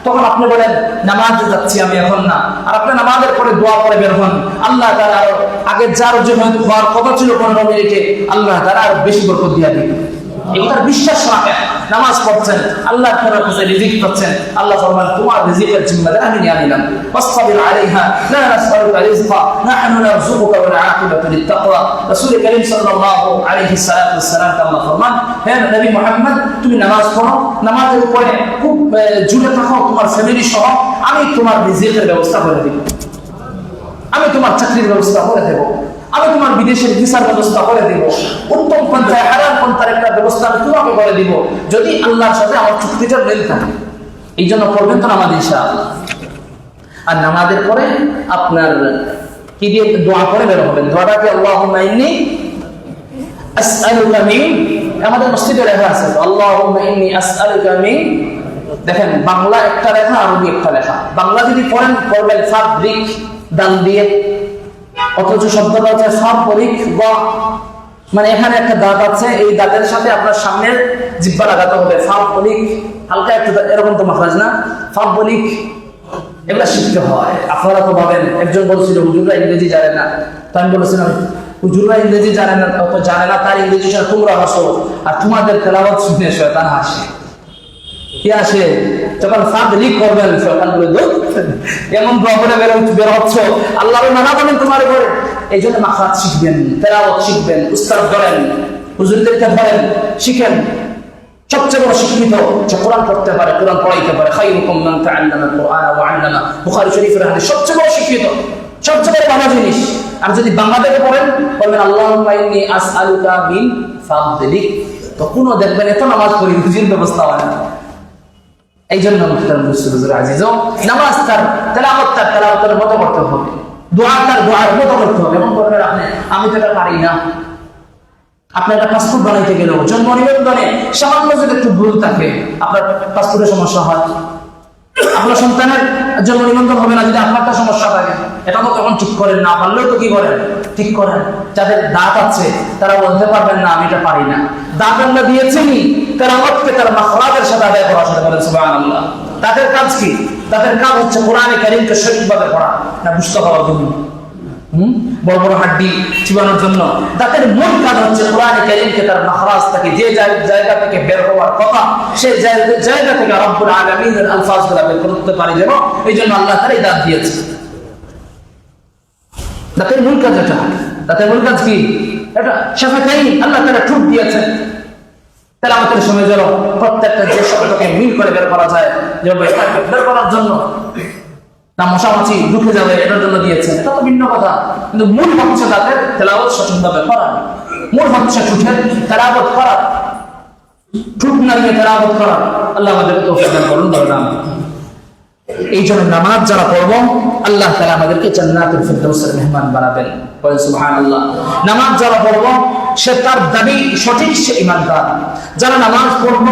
তখন আপনি বলেন নামাজে যাচ্ছি আমি এখন না, আর আপনি নামাজের পরে দোয়া করে বের হন, আল্লাহ তাআলা আরো আগে যার জন্য হওয়ার কথা ছিল 15 মিনিটে আল্লাহ তাআলা আরো বেশি বরকত দিয়ে দিবেন। এটার বিশ্বাস রাখেন, নামাজ পড়ছেন, আল্লাহর কাছে রিজিক পাচ্ছেন, আল্লাহ ফরমান তোমার রিজিকের জিম্মাদারি আমি নিয়ে নিলাম। ওয়াসতাবির আলাইহা লা নাসআলুকা রিজকা নাহনু নারযুকুকা ওয়াল আকিবাতু লিত-তাকওয়া। রাসূল করিম সাল্লাল্লাহু আলাইহি সাল্লাম আল্লাহ ফরমান হে নবী মুহাম্মদ তুমি নামাজ পড়ো, নামাজের উপরে খুব জুড়ে থাকো তোমার ফ্যামিলি সহ, আমি তোমার রিজিকের ব্যবস্থা করে দেব, আমি তোমার চাকরির ব্যবস্থা করে দেব, আমি তোমার বিদেশের ভিসার ব্যবস্থা করে দিব, উত্তম পন্থায় হালাল পন্থার একটা ব্যবস্থা আমি তোমাকে করে দিব যদি আল্লাহর সাথে আমার চুক্তিটা মিল থাকে। এই জন্য পড়বেন তো নামাজ ইনশাআল্লাহ। আর নামাজের পরে আপনার কি দিয়ে দোয়া করে বের হবেন? দোয়াটা কি আল্লাহুম্মা ইন্নী আসআলুকা মিন, আমাদের মসজিদে লেখা আছে আল্লাহুম্মা ইন্নী আসআলুকা মিন, দেখেন বাংলা একটা লেখা আরবি একটা লেখা। বাংলা যদি পড়েন পড়বেন ফাদরিক দান দিয়ে, অথচ শব্দটা হচ্ছে ফাদরিক ওয়া, মানে এখানে একটা দাঁত আছে, এই দাঁতের সাথে আপনার সামনের জিহ্বা লাগাতে হবে। ফাদরিক হালকা একটু এরকম তো মাখরাজ না, ফাদরিক এগুলা শিখতে হয়। আপনারা তো ভাবেন একজন বলছিল হুজুররা ইংরেজি জানে না, তো আমি বলেছিলাম হুজুররা ইংরেজি জানে না, অত জানে না তার ইংরেজি শুনে তোমরা হাসো, আর তোমাদের তেলাওয়াত শুনে শয়তান হাসে। কি আসে যখন ফাদরিক করবেন শয়তান বলে দো এমন দোয়া করে বের হচ্ছ, আল্লাহর নানা বলেন তোমার ঘরে। এই জন্য মাখরাজ শিখবেন, তেলাওয়াত শিখবেন, উস্তাদ ধরেন, হুজুরদেরকে ধরেন, শিখেন। সবচেয়ে বড় শিক্ষিত যে কোরআন পড়তে পারে, কোরআন পড়াইতে পারে, খায়রুকুম মান তাআল্লামা আল-কুরআনা ওয়া 'আল্লামা, বুখারী শরীফের হাদিস। সবচেয়ে বড় শিক্ষিত, সবচেয়ে বড় ভালো জিনিস। আর যদি বাংলা থেকে পড়েন বলবেন আল্লাহুম্মা ইন্নী আসআলুকা মিন ফাদলিক, তখনও দেখবেন এত নামাজ পড়ি বুঝির ব্যবস্থা হয় না। এই জন্য মুহতারাম মুসলিম আজিজ, নামাজ তার তেলাওয়াতের মতো করতে হবে, দোয়া তার দোয়ার মতো করতে হবে। এমন করবেন আপনি আমি তো এটা পারি না। আপনি একটা পাসপোর্ট বানাইতে গেলেও জন্ম নিবন্ধনে সামান্য যদি একটু ভুল থাকে আপনার পাসপোর্টের সমস্যা হয়, আপনার সন্তানের জন্ম নিবন্ধন হবে না যদি আপনারটা সমস্যা থাকে। এটা তো তখন ঠিক করেন, না পারলেও তো কি করেন ঠিক করেন। যাদের দাঁত আছে তারা বলতে পারবেন না আমি এটা পারি না, দাঁত আল্লাহ দিয়েছেনই, তারা অর্থকে তার মাখরাজের সাথে আদায় করার সাথে বলেন সুবহানাল্লাহ। তাদের কাজ কি? তাদের কাজ হচ্ছে কোরআনে কারীমকে সঠিকভাবে পড়া, না বুঝতে পারার জন্য, বড় বড় হাড্ডি চিবানোর জন্য। তাদের মূল কাজ হচ্ছে কোরআনে কারীমকে তার মাখরাজ থেকে, যে জায়গা থেকে বের হওয়ার কথা সেই জায়গা থেকে রব্বুল আলামিনের আলফাজগুলো বের করতে পারে যেন। এই জন্য আল্লাহ তাআলা দাঁত দিয়েছে। দাঁতের মূল কাজ এটা। দাঁতের মূল কাজ কি? এটা শাফাতাইন, আল্লাহ তাআলা ঠোঁট দিয়েছেন তেলাওয়াতের সময় যেন প্রত্যেকটা যে শব্দকে মিল করে বের করা যায়, যেভাবে বের করার জন্য, না মশামাছি ঢুকে যাবে এটার জন্য দিয়েছেন, এটা তো ভিন্ন কথা। কিন্তু মূল হচ্ছে দাঁতের তেলাওয়াত সঠিকভাবে করা। মূল হচ্ছে ঠোঁটের তেলাওয়াত করা, ঠোঁট নাড়িয়ে তেলাওয়াত করা। আল্লাহ আমাদেরকে তৌফিক দান করুন। বললাম এই জন্য নামাজ যারা পড়ব আল্লাহ তাআলা আমাদেরকে জান্নাতুল ফিরদাউসের মেহমান বানাবেন। বলেন সুবহানাল্লাহ। নামাজ যারা পড়ব সে তার দাবি সঠিক, সে ঈমানদার। যারা নামাজ পড়ব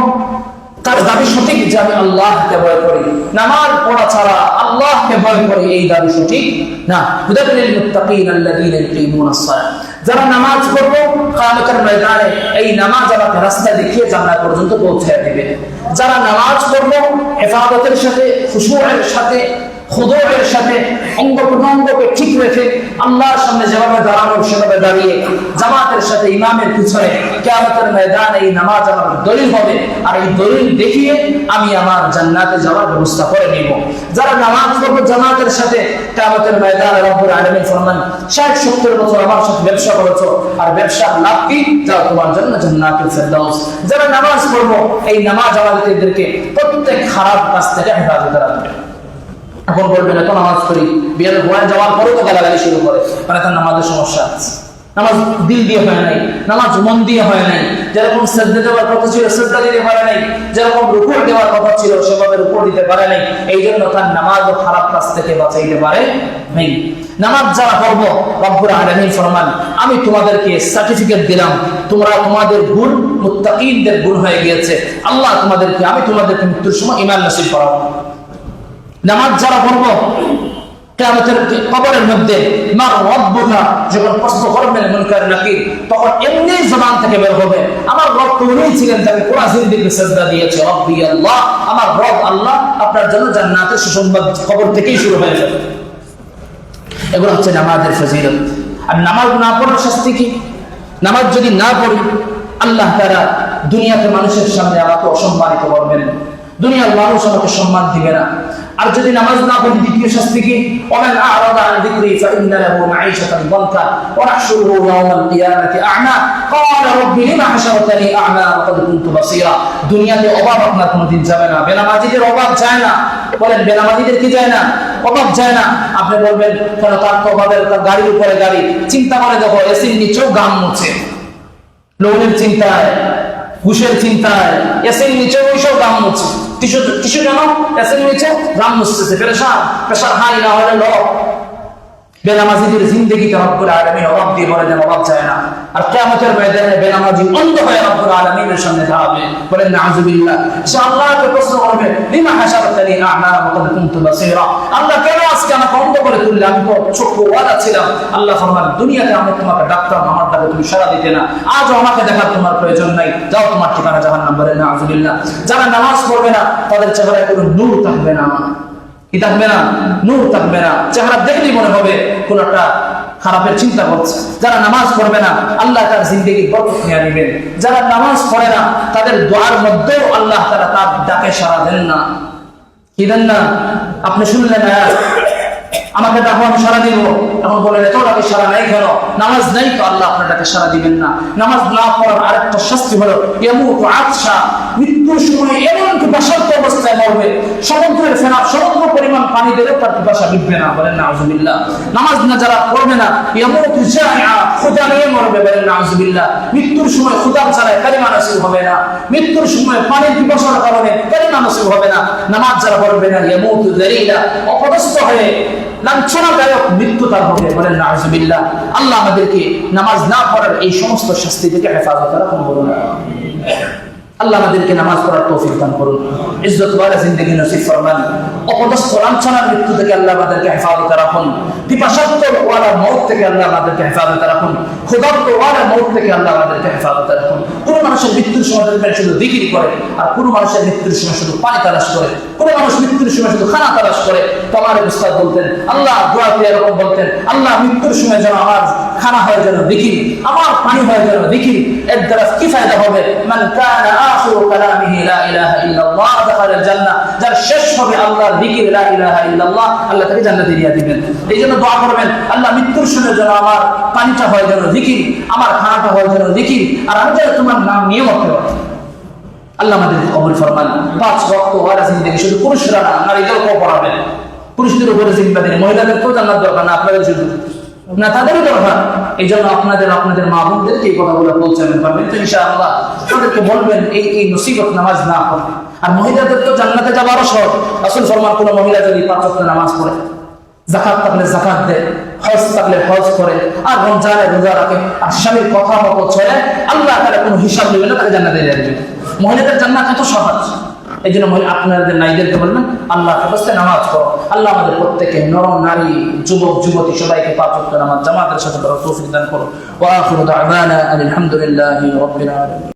তার দাবি সঠিক যে আমি আল্লাহকে ভয় করি, নামাজ পড়া ছাড়া আল্লাহকে ভয় করি, এই দাবি সঠিক না। হুদাল লিল মুত্তাকিন আল্লাযীনা ইউকিমুনাস সালাহ। যারা নামাজ পড়ব কিয়ামতের ময়দানে এই নামাজ আমাকে রাস্তা দেখিয়ে জান্নাত পর্যন্ত পৌঁছে দিবে। যারা নামাজ পড়ব হেফাজতের সাথে, খুশুউয়ের সাথে, খুদুউয়ের সাথে, অঙ্গ প্রত্যঙ্গকে ঠিক রেখে আল্লাহর সামনে যেভাবে দাঁড়ানো সেভাবে দাঁড়িয়ে জামাতের সাথে ইমামের পিছনে কিয়ামতের ময়দানে এই নামাজ আমার দলিল হবে, আর এই দলিল দেখিয়ে আমি আমার জান্নাতে যাওয়ার ব্যবস্থা করে নিব। যারা নামাজ পড়বে জামাতের সাথে কিয়ামতের ময়দানে রব্বুল আলামিন ফরমান 60-70 বছর আমার সাথে ব্যবসা করেছো, আর ব্যবসার লাভ কি? যাও তোমার জন্য জান্নাতুল ফিরদাউস। যারা নামাজ পড়বো এই নামাজ আমাদেরকে প্রত্যেক খারাপ কাজ থেকে হেফাজতে রাখবে। এখন বলবেন এত নামাজ পড়ি, বিয়ের ভয় যাওয়ার পরেও তো গালাগালি শুরু করে, মানে তার নামাজের সমস্যা আছে। নামাজ দিল দিয়ে হয় নাই, নামাজ মন দিয়ে হয় নাই। যেরকম সেজদা দেওয়ার কথা ছিল সেজদা দিতে পারে নাই, যেরকম রুকু দেওয়ার কথা ছিল সেভাবে রুকু দিতে পারে নাই। এই জন্য তার নামাজও খারাপ কাজ থেকে বাঁচাইতে পারে নাই। নামাজ যারা পড়বো রব্বুল আলামিন ফরমান আমি তোমাদেরকে সার্টিফিকেট দিলাম, তোমরা তোমাদের গুণ মুত্তাকিনদের গুণ হয়ে গিয়েছে। আল্লাহ তোমাদেরকে, আমি তোমাদেরকে মৃত্যুর সময় ঈমান নসিব করাবো। নামাজ যারা পড়বো কিয়ামতের কবরের মধ্যে মা রাব্বুকা যখন প্রশ্ন করবেন মুনকার নাকির, তখন এমনি জবান থেকে বের হবে আমার রব কোনই ছিলেন যাকে পুরা জিন্দেগি সিজদা দিয়েছে, রব্বি আল্লাহ, আমার রব আল্লাহ। আপনার জন্য জান্নাতের সুসংবাদ কবর থেকেই শুরু হয়ে যাবে। এগুলো হচ্ছে নামাজের ফজিলত। আর নামাজ না পড়ার শাস্তি কি? নামাজ যদি না পড়ি আল্লাহ তাআলা দুনিয়াতে মানুষের সামনে আমাকে অসম্মানিত করবেন, দুনিয়ার মানুষ আমাকে সম্মান দিবে না। আর যদি নামাজ না পড়ি দ্বিতীয় শাস্তি কি? ওমান আ'রাদা আন যিকরি ফাইন্না লাহু মাঈশাতান দানকা ওয়া নাহশুরুহু ইয়াওমাল কিয়ামাতি আ'মা ক্বালা রাব্বি লিমা হাশারতানি আ'মা ওয়া ক্বাদ কুনতু বাসীরা। দুনিয়াতে অভাব আপনার কোনোদিন যাবে না, বেনামাজিদের অভাব যায় না। বলেন বেনামাজিদের কি যায় না? অভাব যায় না। আপনি বলবেন কেন? তার তো অভাবের, তার গাড়ির উপরে গাড়ি। চিন্তা করে দেখো, এসির নিচেও গাম মুছে, লোনের চিন্তায়, ঘুষের চিন্তায় এসির নিচে ওইসব গাম মুছে। টিস্যু কেন? এসির নিচে গাম মুছতেছে, পেরেশান, প্রেশার হাই না হলে লোক। বেনামাজিদের জিন্দেগিতে রব্বুল আলামিন অভাব দিয়ে বলে দেন অভাব যায় না। আর কিয়ামতের ময়দানে বেনামাজি অন্ধ হয়ে রব্বুল আলামিনের সামনে দাঁড়াবে, বলেন নাউযুবিল্লাহ। সে আল্লাহকে প্রশ্ন করবে লিমা হাশারতানি আ'মা ওয়া ক্বাদ কুনতু বাসীরা, আল্লাহ কেন আজকে আমাকে অন্ধ করে তুললে? আমি তো চক্ষুওয়ালা ছিলাম। আল্লাহ ফরমান দুনিয়াতে আমি তোমাকে ডাকতাম, আমার ডাকে তুমি সাড়া দিতে না, আজও আমাকে দেখার তোমার প্রয়োজন নাই, যাও তোমার ঠিকানা জাহান্নাম। বলেন নাউযুবিল্লাহ। যারা নামাজ পড়বে না তাদের চেহারায় কোনো নূর থাকবে না, কি থাকবে না? নূর থাকবে না। চেহারা দেখলেই মনে হবে কোন একটা খারাপের চিন্তা করছে। যারা নামাজ পড়বে না আল্লাহ তার জিন্দেগি বরকত নিয়ে নেবেন। যারা নামাজ পড়ে না তাদের দোয়ার মধ্যেও আল্লাহ তাআলা তার ডাকে সাড়া দেন না। কি দেন না? আপনি শুনলেন না আমাকে ডাকো আমি সাড়া দিব, এখন বলেন এত ডাকে সাড়া নাই কেন? নামাজ নাই তো আল্লাহ আপনার ডাকে সাড়া দিবেন না। নামাজ না পড়ার আরেকটা শাস্তি হলো ইয়ামুতু আতশা, মৃত্যুর সময় এমন পিপাসার্ত অবস্থায় মরবে, সমুদ্রের ফেনা সমুদ্র পরিমাণ পানি দিলে তার পিপাসা মিটবে না। বলেন নাউযুবিল্লাহ। নামাজ না যারা পড়বে না ইয়ামুতু জাইআ, ক্ষুধা নিয়ে মরবে। বলেন নাউযুবিল্লাহ। মৃত্যুর সময় ক্ষুধা ছাড়াই কালিমা নসিব হবে না, মৃত্যুর সময় পানির পিপাসার কারণে কালিমা নসিব হবে না। নামাজ যারা পড়বে না ইয়ামুতু যালিলা, অপদস্থ হয়ে লাঞ্ছনাদায়ক মৃত্যু তার হবে। বলেন নাউযুবিল্লাহ। আল্লাহ আমাদেরকে নামাজ না পড়ার এই সমস্ত শাস্তি থেকে হেফাজত রাখুন। বলুন আল্লাহ আমাদেরকে নামাজ পড়ার তৌফিক দান করুন, ইজ্জত ওয়ালা জিন্দেগি নসিব ফরমান। অপদস্থ লাঞ্ছনার মৃত্যু থেকে আল্লাহ আমাদেরকে হেফাজত রাখুন, পিপাসার্ত ওয়ালা মউত থেকে আল্লাহ আমাদেরকে হেফাজত রাখুন, ক্ষুধার্ত ওয়ালা মউত থেকে আল্লাহ আমাদেরকে হেফাজত রাখুন। কোন মানুষের মৃত্যুর সময় শুধু জিকির করে, আর কোন মানুষের মৃত্যুর সময় শুধু পানি তালাশ করে, কোন মানুষ মৃত্যুর সময় শুধু খানা তালাশ করে। তো আমার উস্তাদ বলতেন, আল্লাহ দোয়াতে এরকম বলতেন, আল্লাহ মৃত্যুর সময় যেন আমার খানা হয় যেন জিকির, আমার পানি হয় যেন জিকির। এর দ্বারা কি ফায়দা হবে? মান কানা আখিরু কালামিহি লা ইলাহা ইল্লাল্লাহ দাখালাল জান্নাহ, যার শেষ হবে আল্লাহর জিকির লা ইলাহা ইল্লাল্লাহ, আল্লাহ তাকে জান্নাতে দিয়ে দিবেন। এইজন্য দোয়া করবেন, আল্লাহ মৃত্যুর সময় যেন আমার পানিটা হয় যেন জিকির, আমার খানাটা হয় যেন জিকির, আর আমি যেন তোমার নাম নিয়ে মরতে পারি। আল্লাহ আমাদের কবুল ফরমান। 5 ওয়াক্ত ওয়ালা জিন্দেগি শুধু পুরুষরা না, নারীদেরকেও পড়াবেন। পুরুষদের উপরে জিম্মাদারি, মহিলাদেরকেও জান্নাত দরকার না, আপনাদের শুধু না তাদেরও দরকার। এই জন্য আপনাদের মা বোনদেরকে এই কথাগুলো পৌঁছাবেন, পারবেন তো ইনশাআল্লাহ। তাদেরকে বলবেন এই নসিবত নামাজ না পড়ে। আর মহিলাদের তো জান্নাতে যাবারও সহজ। রাসূল ফরমান, কোন মহিলা যদি 5 ওয়াক্ত নামাজ পড়ে, যাকাত থাকলে যাকাত দেয়, হজ থাকলে হজ করে, আর রমজানে রোজা রাখে, আর স্বামীর কথা মতো চলে, আল্লাহ তাআলা কোনো হিসাব নেবে না, তাকে জান্নাতে দিয়ে দেবে। মহিলাদের জান্নাত এত সহজ। এই জন্য আপনাদের নারীদেরকে বলবেন আল্লাহর কাছে নামাজ পড়ো। আল্লাহ আমাদের প্রত্যেককে, নর নারী, যুবক যুবতী সবাইকে 5 ওয়াক্ত নামাজ জামাতের সাথে পড়ার তৌফিক দান করো। ওয়া আখিরু দা'ওয়ানা আলহামদুলিল্লাহি রাব্বিল আলামিন।